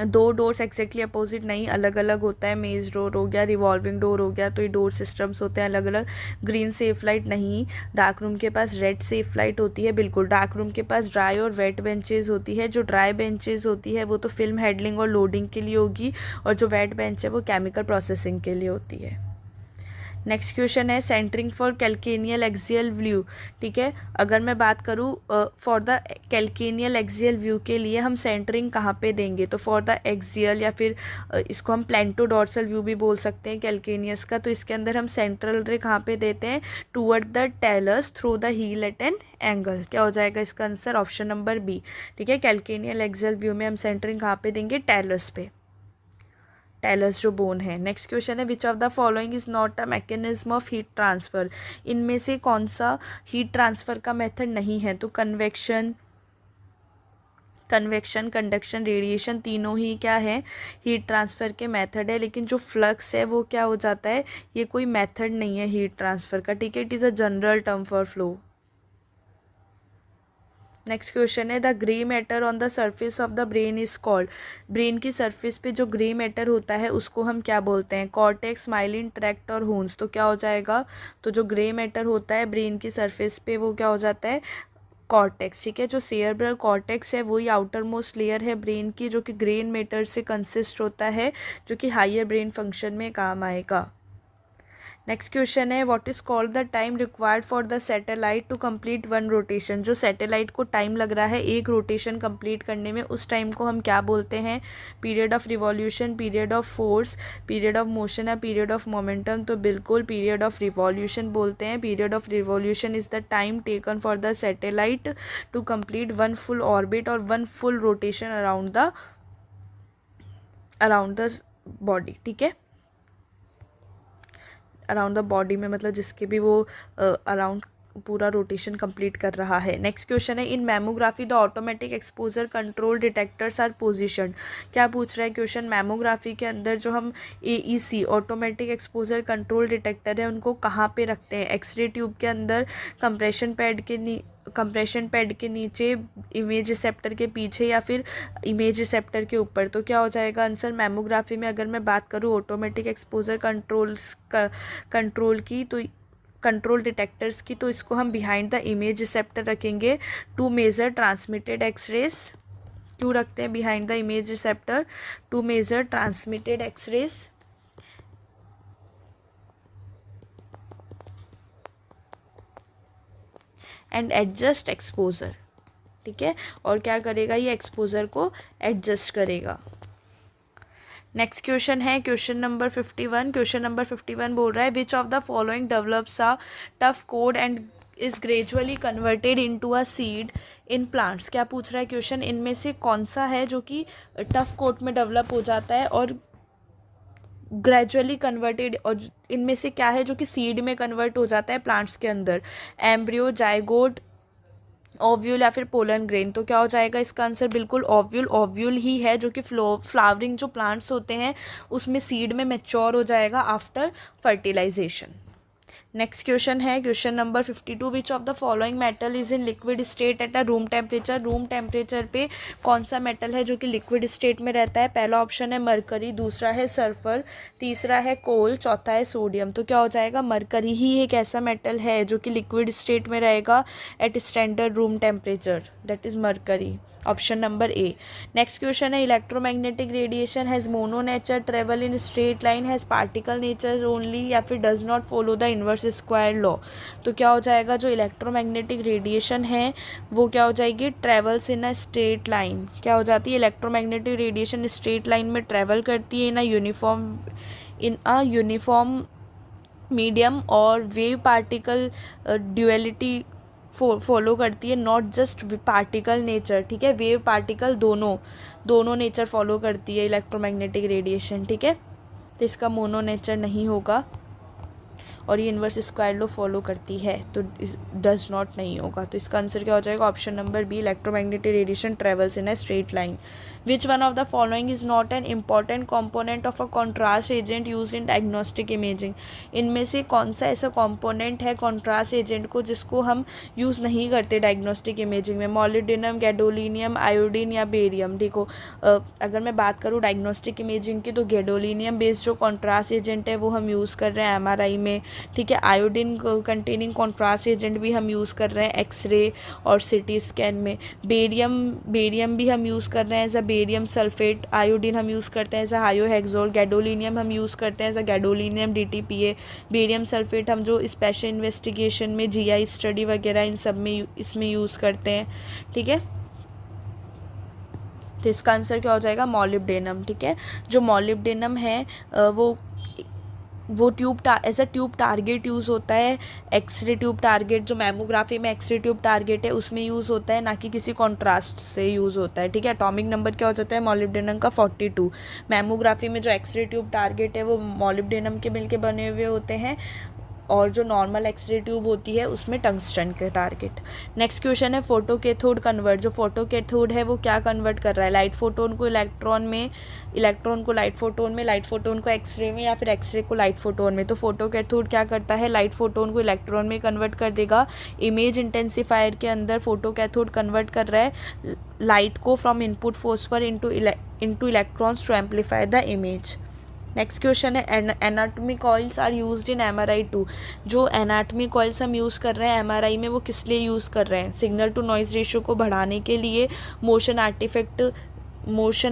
2 डोर्स एग्जैक्टली अपोजिट नहीं, अलग अलग होता है। मेज डोर हो गया, रिवॉल्विंग डोर हो गया, तो ये डोर सिस्टम्स होते हैं अलग अलग। ग्रीन सेफ लाइट नहीं, डार्क रूम के पास रेड सेफ लाइट होती है। बिल्कुल, डार्क रूम के पास ड्राई और वेट बेंचेस होती है। जो ड्राई बेंचेस होती है वो तो फिल्म हैंडलिंग और लोडिंग के लिए होगी, और जो वेट बेंच है वो केमिकल प्रोसेसिंग के लिए होती है। नेक्स्ट क्वेश्चन है centring for calcaneal axial view. ठीक है, अगर मैं बात करूँ for the calcaneal axial view के लिए हम सेंटरिंग कहाँ पे देंगे? तो फॉर द एक्सियल, या फिर इसको हम प्लांटो डॉर्सल व्यू भी बोल सकते हैं कैल्केनियस का। तो इसके अंदर हम सेंट्रल रे कहाँ पे देते हैं? Toward the talus through the heel at an angle. क्या हो जाएगा इसका आंसर? Option number B. ठीक है, कैल्केनियल एक्सियल व्यू में हम सेंटरिंग कहाँ पे देंगे? टेलस पे, टेलस जो बोन है। नेक्स्ट क्वेश्चन है which of the following is not a mechanism of heat transfer. इनमें से कौन सा हीट ट्रांसफ़र का मेथड नहीं है? तो कन्वेक्शन, कंडक्शन, रेडिएशन, तीनों ही क्या है? हीट ट्रांसफ़र के मेथड है। लेकिन जो फ्लक्स है वो क्या हो जाता है? ये कोई मेथड नहीं है हीट ट्रांसफ़र का। ठीक है, it is a general term for flow. Next question है the grey matter on the surface of the brain is called. Brain की सरफेस पे जो ग्रे मैटर होता है उसको हम क्या बोलते हैं? कॉर्टेक्स, माइलिन ट्रैक्ट और होन्स। तो क्या हो जाएगा? तो जो ग्रे मैटर होता है ब्रेन की सरफेस पे वो क्या हो जाता है? कॉर्टेक्स। ठीक है, जो सेरेब्रल कॉर्टेक्स है वही आउटर मोस्ट लेयर है ब्रेन की, जो कि ग्रे मैटर से कंसिस्ट होता है, जो कि हायर ब्रेन फंक्शन में काम आएगा। नेक्स्ट क्वेश्चन है what is called the time required for the satellite to complete one rotation. जो सैटेलाइट को टाइम लग रहा है एक रोटेशन कंप्लीट करने में, उस टाइम को हम क्या बोलते हैं? Period of revolution, period of force, period of motion या पीरियड ऑफ मोमेंटम? तो बिल्कुल पीरियड ऑफ रिवॉल्यूशन बोलते हैं। Period of revolution is the time taken for the satellite to complete one full orbit और one full rotation around the body. ठीक है, around the body में मतलब जिसके भी वो अराउंड पूरा रोटेशन कंप्लीट कर रहा है। नेक्स्ट क्वेश्चन है in mammography the automatic exposure control detectors are positioned. क्या पूछ रहा है क्वेश्चन? मैमोग्राफी के अंदर जो हम AEC automatic exposure control detector है उनको कहाँ पे रखते हैं? एक्सरे ट्यूब के अंदर, कंप्रेशन पैड के नीचे, इमेज रिसेप्टर के पीछे या फिर इमेज रिसेप्टर के ऊपर? तो क्या हो जाएगा आंसर? मैमोग्राफी में अगर मैं बात करूँ ऑटोमेटिक एक्सपोजर कंट्रोल की, तो कंट्रोल डिटेक्टर्स की, तो इसको हम बिहाइंड द इमेज रिसेप्टर रखेंगे टू मेजर ट्रांसमिटेड एक्सरेज। क्यों रखते हैं behind the image receptor? To measure transmitted x-rays and adjust exposure. ठीक है, और क्या करेगा ये? एक्सपोजर को एडजस्ट करेगा। नेक्स्ट क्वेश्चन है क्वेश्चन नंबर 51। क्वेश्चन नंबर 51 बोल रहा है which of the following develops a tough code and is gradually converted into a seed in plants. क्या पूछ रहा है क्वेश्चन? इनमें से कौन सा है जो कि टफ कोट में डेवलप हो जाता है और ग्रेजुअली कन्वर्टेड, और इनमें से क्या है जो कि सीड में कन्वर्ट हो जाता है प्लांट्स के अंदर? एम्ब्रियो, जाइगोट, ओव्यूल या फिर पोलन ग्रेन? तो क्या हो जाएगा इसका आंसर? बिल्कुल ओव्यूल ही है, जो कि फ्लावरिंग जो प्लांट्स होते हैं उसमें सीड में मैच्योर हो जाएगा आफ्टर फर्टिलाइजेशन। नेक्स्ट क्वेश्चन है question number 52 which of the following metal is in liquid state at a room temperature. Room temperature पे कौन सा मेटल है जो कि लिक्विड स्टेट में रहता है? पहला ऑप्शन है मरकरी, दूसरा है सल्फर, तीसरा है कोल, चौथा है सोडियम। तो क्या हो जाएगा? मरकरी ही एक ऐसा मेटल है जो कि लिक्विड स्टेट में रहेगा at standard room temperature, that is mercury, option number A. Next question है electromagnetic radiation has mono nature, travel in straight line, has particle nature only या फिर does not follow the inverse square law? तो क्या हो जाएगा? जो electromagnetic radiation है वो क्या हो जाएगी? Travels in a straight line. क्या हो जाती है? इलेक्ट्रोमैग्नेटिक रेडिएशन स्ट्रेट लाइन में ट्रेवल करती है इन अ यूनिफॉर्म मीडियम, और वेव पार्टिकल ड्यूअलिटी फॉलो करती है, नॉट जस्ट पार्टिकल नेचर। ठीक है, वेव पार्टिकल दोनों नेचर फॉलो करती है इलेक्ट्रोमैग्नेटिक रेडिएशन। ठीक है, तो इसका मोनो नेचर नहीं होगा और ये इन्वर्स स्क्वायर लॉ फॉलो करती है, तो डज नॉट नहीं होगा। तो इसका आंसर क्या हो जाएगा? Option number B, electromagnetic radiation travels in a straight line. Which one of the following is not an important component of a contrast agent use in diagnostic imaging. इनमें से कौन सा ऐसा कॉम्पोनेंट है कॉन्ट्रास्ट एजेंट को जिसको हम use नहीं करते डायग्नोस्टिक इमेजिंग में? मॉलिब्डेनम, गैडोलिनियम, आयोडीन या बेरियम? देखो अगर मैं बात करूँ डायग्नोस्टिक इमेजिंग की तो गैडोलिनियम बेस्ड जो कॉन्ट्रास्ट एजेंट है वो हम यूज़ कर रहे हैं MRI में। ठीक है, आयोडीन कंटेनिंग कॉन्ट्रास्ट एजेंट भी हम यूज़ कर रहे हैं एक्सरे और CT स्कैन में। बेरियम भी हम यूज़ कर रहे हैं as a barium sulphate. Iodine हम यूज़ करते हैं एज अ हायोहेक्सोल। गैडोलिनियम हम यूज़ करते हैं as a gadolinium DTPA। Barium sulphate हम जो स्पेशल इन्वेस्टिगेशन में GI स्टडी वगैरह इन सब में इसमें यूज़ करते हैं। ठीक है, तो इसका आंसर क्या हो जाएगा? मॉलिब्डेनम। ठीक है, जो मॉलिब्डेनम है वो as a tube target use होता है। एक्सरे ट्यूब टारगेट जो मैमोग्राफी में एक्सरे ट्यूब टारगेट है उसमें यूज़ होता है, ना कि किसी कॉन्ट्रास्ट से यूज़ होता है। ठीक है, एटॉमिक नंबर क्या हो जाता है मॉलिब्डेनम का? 42। मैमोग्राफी में जो एक्सरे ट्यूब टारगेट है वो मॉलिब्डेनम के मिलके बने हुए होते हैं, और जो नॉर्मल एक्सरे ट्यूब होती है उसमें टंगस्टन के टारगेट। नेक्स्ट क्वेश्चन है फोटो कैथोड कन्वर्ट। जो फोटो कैथोड है वो क्या कन्वर्ट कर रहा है, लाइट फोटोन को इलेक्ट्रॉन में, इलेक्ट्रॉन को लाइट फोटोन में, लाइट फोटोन को एक्सरे में, या फिर एक्सरे को लाइट फोटोन में। तो फोटो कैथोड क्या करता है, लाइट फोटोन को इलेक्ट्रॉन में कन्वर्ट कर देगा। इमेज इंटेंसिफायर के अंदर फोटो कैथोड कन्वर्ट कर रहा है लाइट को from input phosphor into electrons to amplify the image. Next question है anatomy coils are used in MRI to. जो एनाटॉमी कॉइल्स हम यूज़ कर रहे हैं एमआरआई में वो किस लिए यूज़ कर रहे हैं, सिग्नल टू नॉइज़ रेशियो को बढ़ाने के लिए, मोशन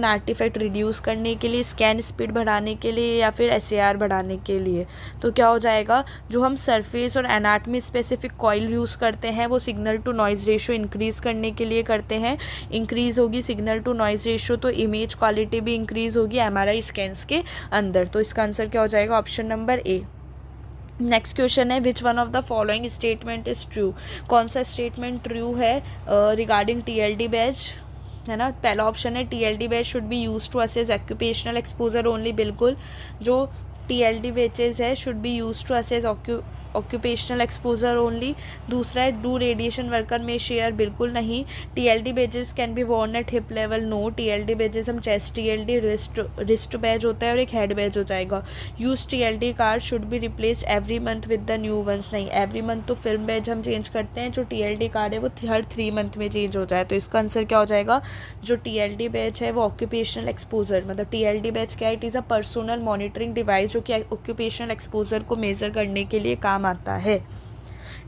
आर्टिफैक्ट रिड्यूस करने के लिए, स्कैन स्पीड बढ़ाने के लिए, या फिर एसएआर बढ़ाने के लिए। तो क्या हो जाएगा, जो हम सरफेस और एनाटॉमी स्पेसिफिक कॉइल यूज़ करते हैं वो signal to noise ratio increase करने के लिए करते हैं। इंक्रीज़ होगी सिग्नल टू नॉइज़ रेशियो तो इमेज क्वालिटी भी इंक्रीज़ होगी एमआरआई स्कैन्स के अंदर। तो इसका आंसर क्या हो जाएगा, option number A. Next question है which one of the following statement is true. कौन सा स्टेटमेंट ट्रू है रिगार्डिंग टीएलडी बैच, है ना। पहला ऑप्शन है TLD badge should be use to assess occupational exposure only. बिल्कुल, जो टीएलडी बैचेज है should be use to assess occupational exposure only. दूसरा है डू रेडिएशन वर्कर में शेयर। बिल्कुल नहीं। TLD badges can be worn at hip level. No, TLD badges हम chest TLD, wrist badge होता है और एक हेड बैच हो जाएगा। Use TLD card should be replaced every month with the new ones. नहीं, एवरी मंथ तो film badge हम चेंज करते हैं, जो टीएलडी कार्ड है वो हर 3 मंथ में चेंज हो जाए। तो इसका आंसर क्या हो जाएगा, जो टीएलडी बैच है वो ऑक्यूपेशनल एक्सपोजर, मतलब टीएलडी बैच क्या है, it is a personal monitoring device जो कि ऑक्यूपेशनल एक्सपोजर को मेजर करने के लिए काम आता है।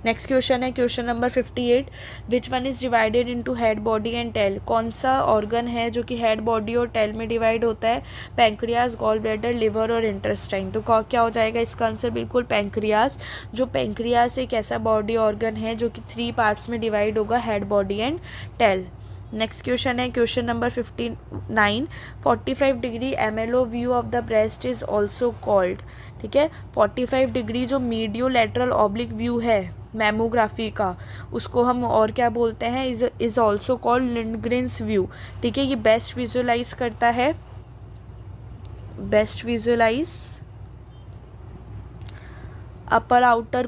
नेक्स्ट क्वेश्चन है question number 58, which one is divided into head, body and tail. कौन सा ऑर्गन है जो कि हेड, बॉडी और टेल में डिवाइड होता है, पैंक्रियाज, गॉल ब्लैडर, लिवर और इंटेस्टाइन। तो क्या हो जाएगा इसका आंसर, बिल्कुल पैंक्रियाज। जो पैंक्रियाज एक ऐसा बॉडी ऑर्गन है जो कि 3 पार्ट्स में डिवाइड होगा, head, body and tail. Next question है question number 59, 45 degree MLO view of the breast is also called. ठीक है, 45 डिग्री जो मीडियो लेटरल ऑब्लिक व्यू है मैमोग्राफी का, उसको हम और क्या बोलते हैं, is also called Lindgren's view. ठीक है, ये बेस्ट विजुअलाइज करता है, best visualise upper outer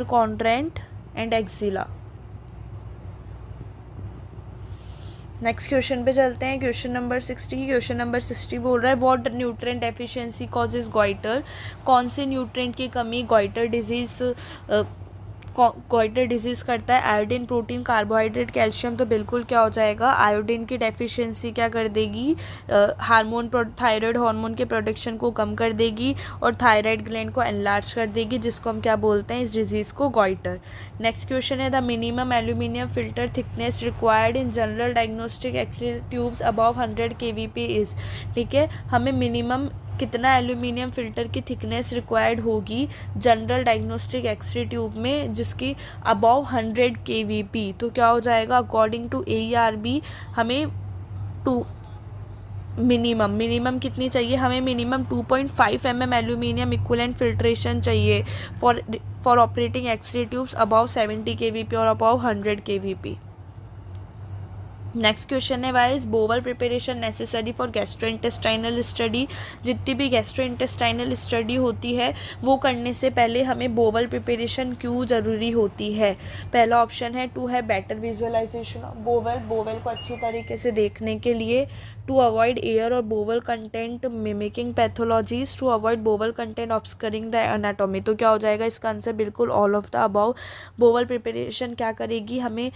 quadrant and axilla. Next question पे चलते हैं, क्वेश्चन नंबर 60। क्वेश्चन नंबर 60 बोल रहा है what nutrient deficiency causes goitre. कौन से न्यूट्रिएंट की कमी गॉइटर डिजीज़ करता है, आयोडीन, प्रोटीन, कार्बोहाइड्रेट, कैल्शियम। तो बिल्कुल क्या हो जाएगा, आयोडीन की डेफिशिएंसी क्या कर देगी, हार्मोन, थायराइड हार्मोन के प्रोडक्शन को कम कर देगी और थायराइड ग्लैंड को एनलार्ज कर देगी, जिसको हम क्या बोलते हैं, इस डिजीज़ को गॉइटर। नेक्स्ट क्वेश्चन है the minimum aluminium filter thickness required in general diagnostic X ray tubes above 100 kVp is. ठीक है, हमें मिनिमम कितना एल्यूमिनियम फ़िल्टर की थिकनेस रिक्वायर्ड होगी जनरल डायग्नोस्टिक एक्सरे ट्यूब में जिसकी अबव 100 kVp। तो क्या हो जाएगा, अकॉर्डिंग टू AERB हमें मिनिमम कितनी चाहिए, हमें minimum 2.5 mm aluminium equivalent filtration चाहिए for operating X ray tubes above 70 kVp और अबव 100 kVp। नेक्स्ट क्वेश्चन है why is bowel preparation necessary for gastrointestinal study. जितनी भी गैस्ट्रोइंटेस्टाइनल स्टडी होती है वो करने से पहले हमें बोवल प्रिपरेशन क्यों ज़रूरी होती है। पहला ऑप्शन है टू है बेटर विजुअलाइजेशन ऑफ बोवल को अच्छी तरीके से देखने के लिए, टू अवॉइड एयर और bowel content mimicking pathologies, to avoid bowel content obscuring the anatomy. तो क्या हो जाएगा इसका आंसर, बिल्कुल all of the above. Bowel preparation क्या करेगी, हमें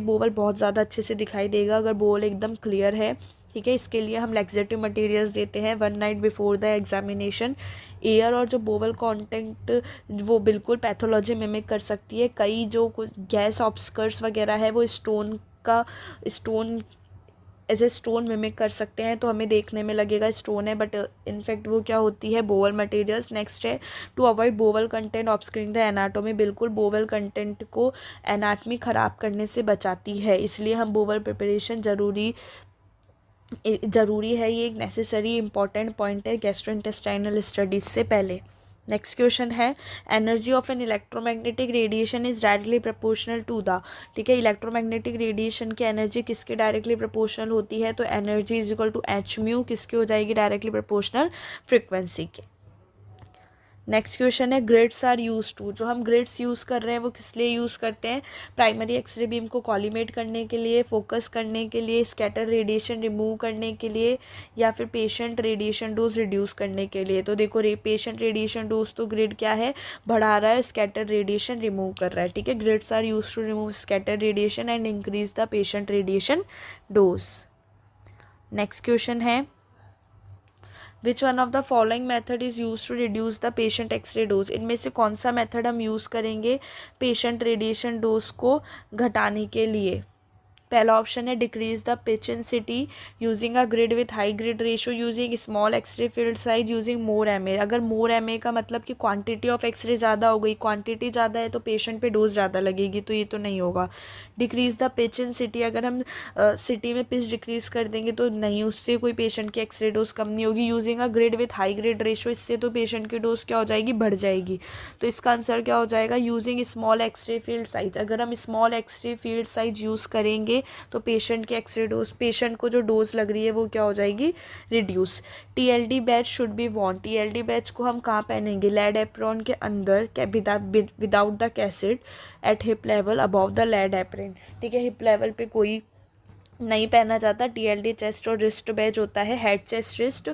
बोवल बहुत ज़्यादा अच्छे से दिखाई देगा अगर बोवल एकदम क्लियर है। ठीक है, इसके लिए हम लैक्सेटिव मटेरियल्स देते हैं 1 night before the examination. Air और जो बोवल कंटेंट वो बिल्कुल पैथोलॉजी मिमिक कर सकती है। कई जो कुछ गैस ऑब्स्कर्स वगैरह है वो स्टोन एज स्टोन मिमिक कर सकते हैं, तो हमें देखने में लगेगा स्टोन है बट इनफैक्ट वो क्या होती है, बोवल मटेरियल्स। नेक्स्ट है to avoid bowel content obscuring the anatomy. बिल्कुल बोवल कंटेंट को एनाटॉमी ख़राब करने से बचाती है, इसलिए हम बोवल प्रिपरेशन ज़रूरी है। ये एक नेसेसरी इंपॉर्टेंट पॉइंट है गैस्ट्रोइंटेस्टाइनल स्टडीज़ से पहले। नेक्स्ट क्वेश्चन है energy of an electromagnetic radiation is directly proportional to the, ठीक है, इलेक्ट्रोमैग्नेटिक रेडिएशन की एनर्जी किसके डायरेक्टली प्रोपोर्शनल होती है, तो energy is equal to h mu किसके हो जाएगी, डायरेक्टली प्रोपोर्शनल फ्रिक्वेंसी के। नेक्स्ट क्वेश्चन है ग्रिड्स आर यूज टू, जो हम ग्रिड्स यूज़ कर रहे हैं वो किस लिए यूज़ करते हैं, प्राइमरी एक्सरे बीम को कॉलीमेट करने के लिए, फोकस करने के लिए, स्कैटर रेडिएशन रिमूव करने के लिए, या फिर पेशेंट रेडिएशन डोज रिड्यूस करने के लिए। तो देखो पेशेंट रेडिएशन डोज तो ग्रिड क्या है, बढ़ा रहा है, स्कैटर रेडिएशन रिमूव कर रहा है, ठीक है। Grids are use to remove scatter radiation and increase the patient radiation dose. Next question है which one of the following method is use to reduce the patient X ray dose, इनमें से कौन सा मेथड हम यूज़ करेंगे patient radiation dose को घटाने के लिए। पहला ऑप्शन है decrease the pitch intensity using a grid with high grid ratio using small x-ray field size using more mA. अगर मोर एमए का मतलब कि क्वांटिटी ऑफ एक्सरे ज़्यादा हो गई, क्वांटिटी ज़्यादा है तो पेशेंट पे डोज ज़्यादा लगेगी, तो ये तो नहीं होगा। Decrease the pitch in city, अगर हम सिटी में पिच डिक्रीज कर देंगे तो नहीं, उससे कोई पेशेंट की एक्सरे डोज कम नहीं होगी। Using a grid with high grid ratio, इससे तो पेशेंट की डोज क्या हो जाएगी, बढ़ जाएगी। तो इसका आंसर क्या हो जाएगा, using small x-ray field size. अगर हम small x-ray field size use करेंगे तो पेशेंट के एक्सरे डोज, पेशेंट को जो डोज लग रही है वो क्या हो जाएगी, reduce. TLD badge should be worn, TLD badge को हम कहाँ पहनेंगे, लेड एप्रॉन के अंदर, without the cassette, at hip level above the lead apron, ठीक है। हिप लेवल पे कोई नहीं पहना जाता। टीएलडी चेस्ट और रिस्ट बैच होता है head chest wrist,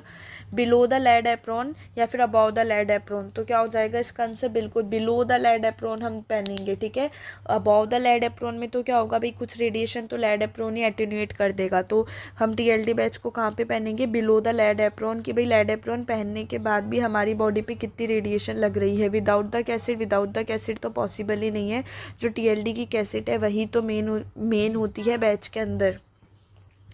below the lead apron या फिर अबाउ द लेड एप्रॉन। तो क्या हो जाएगा इसका आंसर, बिल्कुल बिलो द लेड एप्रॉन हम पहनेंगे, ठीक है। अबाउ द लेड एप्रॉन में तो क्या होगा भाई, कुछ रेडिएशन तो लेड एप्रॉन ही एटेन्यूएट कर देगा, तो हम टीएलडी बैच को कहाँ पे पहनेंगे, बिलो द लेड एप्रॉन, कि भाई लेड एप्रॉन पहनने के बाद भी हमारी बॉडी पे कितनी रेडिएशन लग रही है। विदाउट द कैसेट तो पॉसिबल ही नहीं है, जो टीएलडी की कैसेट है वही तो मेन होती है बैच के अंदर।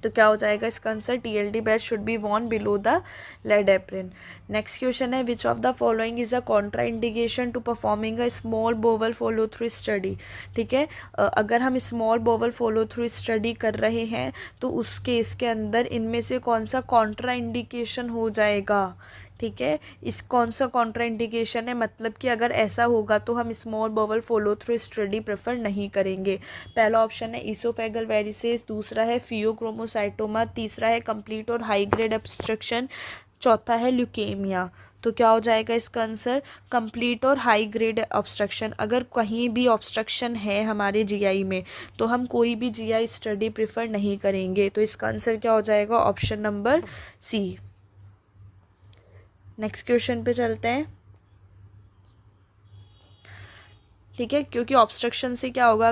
तो क्या हो जाएगा इसका answer, TLD badge should be worn below the lead apron. Next question है which of the following is a contraindication to performing a small bowel follow through study, ठीक है। अगर हम small bowel follow through study कर रहे हैं तो उस केस के अंदर इनमें से कौन सा कॉन्ट्रा इंडिकेशन हो जाएगा, ठीक है। इस कौन सा कॉन्ट्रा इंडिकेशन है, मतलब कि अगर ऐसा होगा तो हम small bowel follow through study prefer नहीं करेंगे। पहला ऑप्शन है ईसोफेगल वेरिसेस, दूसरा है फियोक्रोमोसाइटोमा, तीसरा है कंप्लीट और हाई ग्रेड ऑब्स्ट्रक्शन, चौथा है ल्यूकेमिया। तो क्या हो जाएगा इसका आंसर, कंप्लीट और हाई ग्रेड ऑब्स्ट्रक्शन। अगर कहीं भी ऑब्स्ट्रक्शन है हमारे जीआई में तो हम कोई भी जीआई स्टडी प्रेफर नहीं करेंगे। तो इसका आंसर क्या हो जाएगा, option number C. Next question पे चलते हैं, ठीक है। क्योंकि ऑब्स्ट्रक्शन से क्या होगा,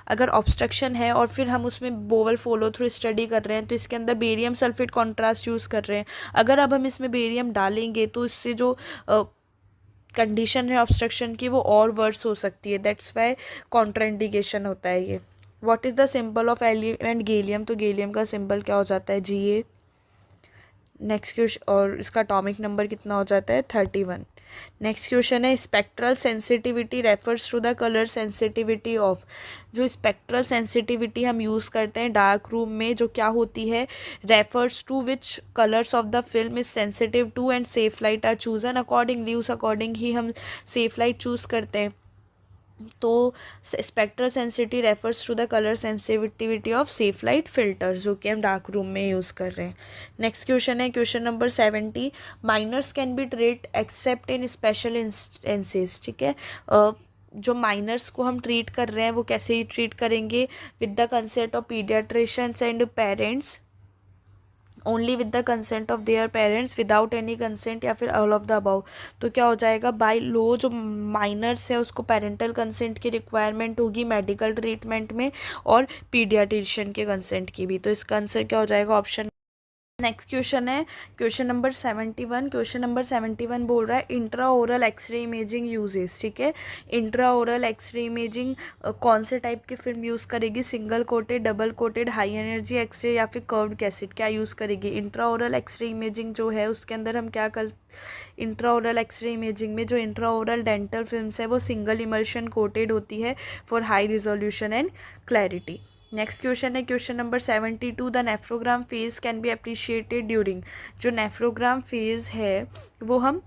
अगर ऑब्स्ट्रक्शन है और फिर हम उसमें बोवल फॉलो थ्रू स्टडी कर रहे हैं तो इसके अंदर बेरियम सल्फेट कॉन्ट्रास्ट यूज़ कर रहे हैं। अगर अब हम इसमें बेरियम डालेंगे तो इससे जो कंडीशन है ऑब्स्ट्रक्शन की वो और वर्स हो सकती है, दैट्स वाई कॉन्ट्राइंडिकेशन होता है ये। What is the symbol of element gallium, तो गैलियम का सिंबल क्या हो जाता है, Ga। नेक्स्ट क्वेश्चन, और इसका एटॉमिक नंबर कितना हो जाता है, 31। नेक्स्ट क्वेश्चन है spectral sensitivity refers to the colour sensitivity of, जो स्पेक्ट्रल सेंसिटिविटी हम यूज़ करते हैं डार्क रूम में जो क्या होती है, refers to which colours of the film is sensitive to and safe light are chosen accordingly, उस अकॉर्डिंग ही हम सेफ लाइट चूज़ करते हैं। तो spectral sensitivity refers to the colour sensitivity of safe light filters जो कि हम dark room में यूज़ कर रहे हैं। नेक्स्ट क्वेश्चन है question number 70, minors can be treat except in special instances, ठीक है। जो माइनर्स को हम ट्रीट कर रहे हैं वो कैसे ट्रीट करेंगे, with the consent of paediatricians and parents, only with the consent of their parents, without any consent, या फिर ऑल ऑफ द अबाउ। तो क्या हो जाएगा, बाय लॉ जो माइनर्स है उसको पेरेंटल कंसेंट की रिक्वायरमेंट होगी मेडिकल ट्रीटमेंट में और पीडियाट्रिशियन के कंसेंट की भी। तो इसका आंसर क्या हो जाएगा, ऑप्शन। नेक्स्ट क्वेश्चन है क्वेश्चन नंबर 71। क्वेश्चन नंबर 71 बोल रहा है intra oral x-ray imaging uses, ठीक है। इंट्रा ओरल एक्सरे इमेजिंग कौन से टाइप की फिल्म यूज़ करेगी, single coated, double coated, high energy x-ray या फिर कर्व्ड कैसेट, क्या यूज़ करेगी। इंट्रा ओरल एक्सरे इमेजिंग जो है उसके अंदर हम क्या कर, इंट्रा ओरल एक्सरे इमेजिंग में जो इंट्रा ओरल डेंटल फिल्म्स है वो सिंगल इमल्शन कोटेड होती है for high resolution and clarity. Next question है question number 72, the nephrogram phase can be appreciated during. जो नेफ्रोग्राम फेज है वो हम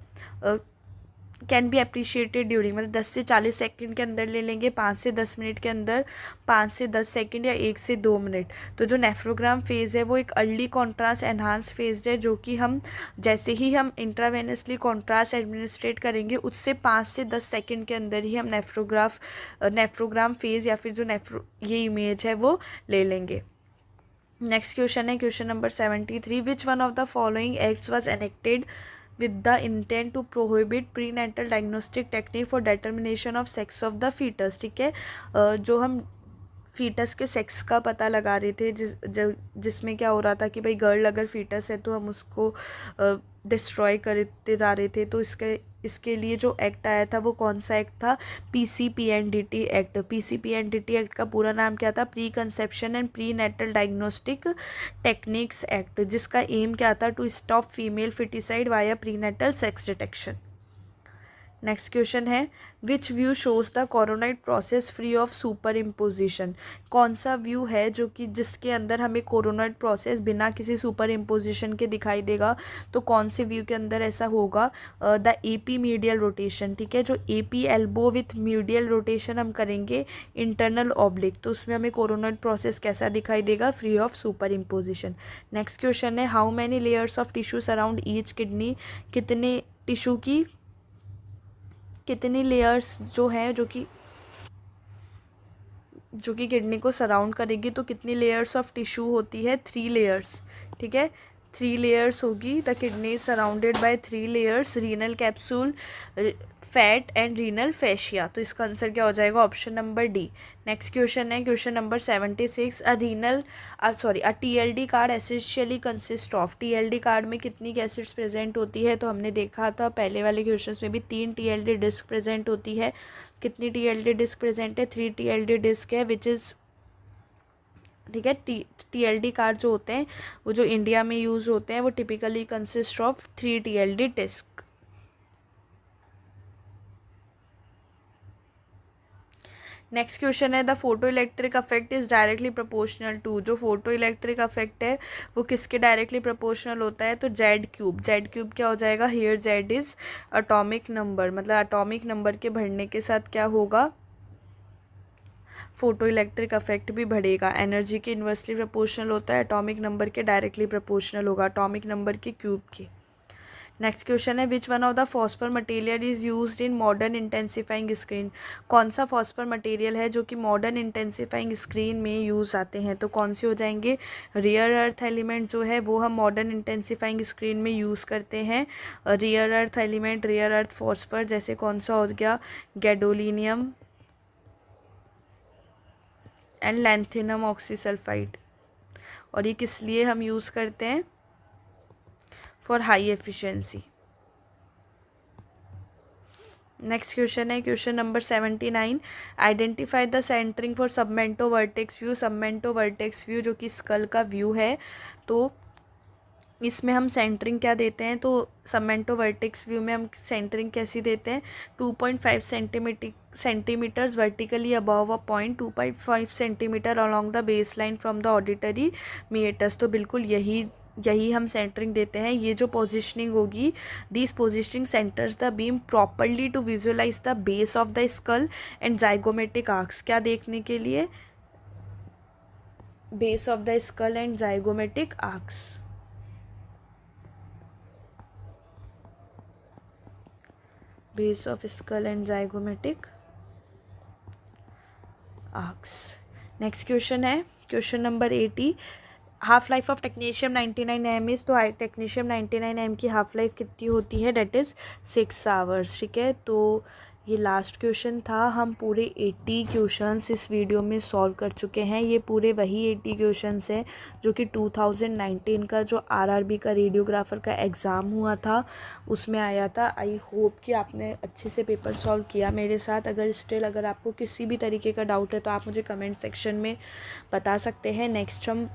कैन बी अप्रिशिएटेड ड्यूरिंग मतलब 10 से 40 सेकंड के अंदर ले लेंगे, 5 से 10 मिनट के अंदर, 5 से 10 सेकंड या 1 से 2 मिनट। तो जो नेफ्रोग्राम फेज़ है वो एक अर्ली कॉन्ट्रास्ट एनहांस फेज है, जो कि हम जैसे ही हम इंट्रावेनसली कॉन्ट्रास्ट एडमिनिस्ट्रेट करेंगे उससे 5 से 10 सेकंड के अंदर ही हम नेफ्रोग्राम फेज़ या फिर जो ये इमेज है वो ले लेंगे। नेक्स्ट क्वेश्चन है question number 73, which one of the following acts was enacted with the intent to prohibit prenatal diagnostic technique for determination of sex of the fetus। ठीक है, जो हम फीटस के सेक्स का पता लगा रहे थे जिसमें क्या हो रहा था कि भाई गर्ल अगर फीटस है तो हम उसको डिस्ट्रॉय करते जा रहे थे। तो इसके लिए जो एक्ट आया था वो कौन सा एक्ट था? PCPNDT act. PCPNDT एक्ट का पूरा नाम क्या था? Preconception and prenatal diagnostic techniques act, जिसका एम क्या था? To stop female foeticide via prenatal sex detection. Next question है which view shows the coronoid process free of superimposition. कौन सा व्यू है जो कि जिसके अंदर हमें कोरोनाइड प्रोसेस बिना किसी सुपर इम्पोजिशन के दिखाई देगा? तो कौन से व्यू के अंदर ऐसा होगा? The AP medial rotation. ठीक है, जो AP elbow with medial rotation हम करेंगे इंटरनल ऑब्लिक, तो उसमें हमें कोरोनाइड प्रोसेस कैसा दिखाई देगा? Free of superimposition. Next question है how many layers of tissue surround each kidney. कितने टिश्यू की कितनी लेयर्स जो हैं जो कि किडनी को सराउंड करेगी, तो कितनी लेयर्स ऑफ टिश्यू होती है? 3 लेयर्स। ठीक है, 3 लेयर्स होगी। The kidney is surrounded by 3 layers, renal capsule, fat and renal fascia. तो इसका आंसर क्या हो जाएगा? Option number D. Next question है question number 76, a TLD card essentially consist of. TLD card में कितनी एसिड्स प्रेजेंट होती है? तो हमने देखा था पहले वाले क्वेश्चन में भी 3 TLD डिस्क प्रेजेंट होती है। कितनी TLD डिस्क प्रेजेंट है? 3 TLD डिस्क है, विच इज़ ठीक है। TLD कार्ड जो होते हैं वो जो इंडिया में यूज़ होते हैं वो typically consist of 3 TLD disc. Next question है the photoelectric effect is directly proportional to. जो फोटो इलेक्ट्रिक अफेक्ट है वो किसके डायरेक्टली प्रोपोर्शनल होता है? तो जेड क्यूब। जेड क्यूब क्या हो जाएगा? Here Z is atomic number, मतलब एटॉमिक नंबर के बढ़ने के साथ क्या होगा? फोटो इलेक्ट्रिक अफेक्ट भी बढ़ेगा। एनर्जी के इन्वर्सली प्रोपोर्शनल होता है, एटॉमिक नंबर के डायरेक्टली प्रोपोर्शनल होगा, एटॉमिक नंबर के क्यूब के। नेक्स्ट क्वेश्चन है which one of the phosphor material is used in modern intensifying screen. कौन सा फॉस्फर मटेरियल है जो कि मॉडर्न इंटेंसिफाइंग स्क्रीन में यूज़ आते हैं? तो कौन से हो जाएंगे? रियर अर्थ एलिमेंट जो है वो हम मॉडर्न इंटेंसिफाइंग स्क्रीन में यूज़ करते हैं। Rare earth element, rare earth phosphor, जैसे कौन सा हो गया? Gadolinium and lanthanum oxysulfide. और ये किस लिए हम यूज़ करते हैं? For high efficiency. Next question है question number 79, identify the centering for submento vertex view. Submento vertex view जो कि स्कल का व्यू है, तो इसमें हम सेंटरिंग क्या देते हैं? तो सबमेंटो वर्टेक्स व्यू में हम सेंटरिंग कैसी देते हैं? 2.5 centimetres vertically above a point, 2.5 centimetre along the base line from the auditory meatus. तो बिल्कुल यही हम सेंटरिंग देते हैं। ये जो पोजिशनिंग होगी, this positioning centres the beam properly to visualise the base of the skull and zygomatic arcs. क्या देखने के लिए? Base of the skull and zygomatic arcs. Base of skull and zygomatic arcs. Next question है question number 80, half life of technetium 99 is. तो technetium 99 की half life कितनी होती है? That is 6 hours. ठीक है, तो ये लास्ट क्वेश्चन था। हम पूरे 80 क्वेश्चंस इस वीडियो में सॉल्व कर चुके हैं। ये पूरे वही 80 क्वेश्चंस हैं जो कि 2019 का जो RRB का रेडियोग्राफर का एग्ज़ाम हुआ था उसमें आया था। आई होप कि आपने अच्छे से पेपर सॉल्व किया मेरे साथ। अगर आपको किसी भी तरीके का डाउट है तो आप मुझे कमेंट सेक्शन में बता सकते हैं। नेक्स्ट हम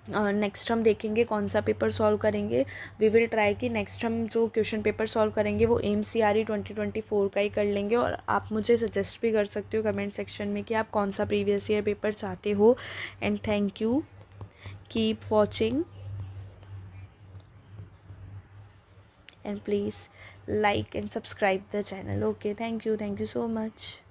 नेक्स्ट हम देखेंगे कौन सा पेपर सॉल्व करेंगे। वी विल ट्राई कि नेक्स्ट हम जो क्वेश्चन पेपर सॉल्व करेंगे वो AIMS-CRE 2024 का ही कर लेंगे। और आप मुझे सजेस्ट भी कर सकते हो कमेंट सेक्शन में कि आप कौन सा प्रीवियस ईयर पेपर चाहते हो। And thank you, keep watching and please like and subscribe the channel. Okay, thank you so much.